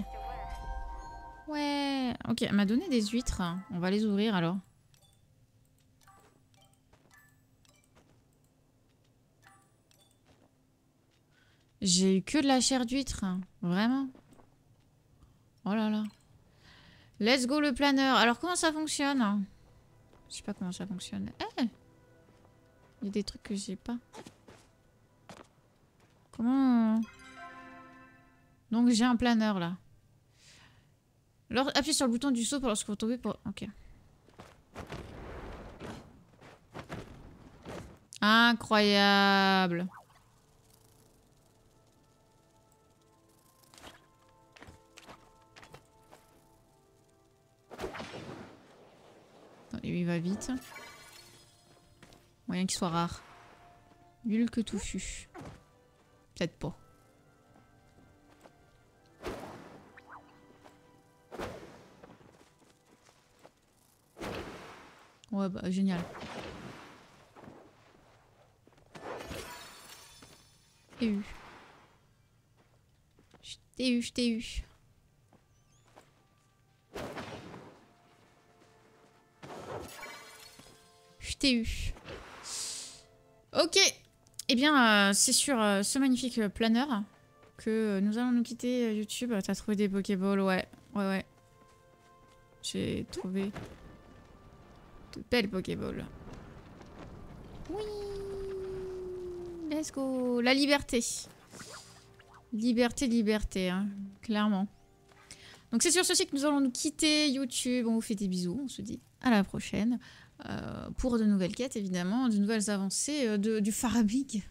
Ouais. Ok, elle m'a donné des huîtres. On va les ouvrir alors. J'ai eu que de la chair d'huître. Vraiment. Oh là là. Let's go le planeur. Alors comment ça fonctionne? Je sais pas comment ça fonctionne. Eh, il y a des trucs que j'ai pas. Comment... Donc j'ai un planeur là. Alors appuyez sur le bouton du saut pour lorsque vous tombez pour... Ok. Incroyable. Lui il va vite. Moyen qu'il soit rare. Nul que touffu. Peut-être pas. Ouais bah génial. Je t'ai eu. Je t'ai eu, je t'ai eu. Je t'ai eu. Ok. Eh bien, c'est sur ce magnifique planeur que nous allons nous quitter YouTube. T'as trouvé des Pokéballs? Ouais. Ouais, ouais. J'ai trouvé de belles Pokéballs. Oui. Let's go. La liberté. Liberté, liberté, hein, clairement. Donc c'est sur ceci que nous allons nous quitter YouTube. On vous fait des bisous. On se dit à la prochaine. Pour de nouvelles quêtes, évidemment. De nouvelles avancées. Du farming.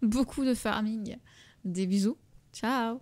Beaucoup de farming. Des bisous. Ciao.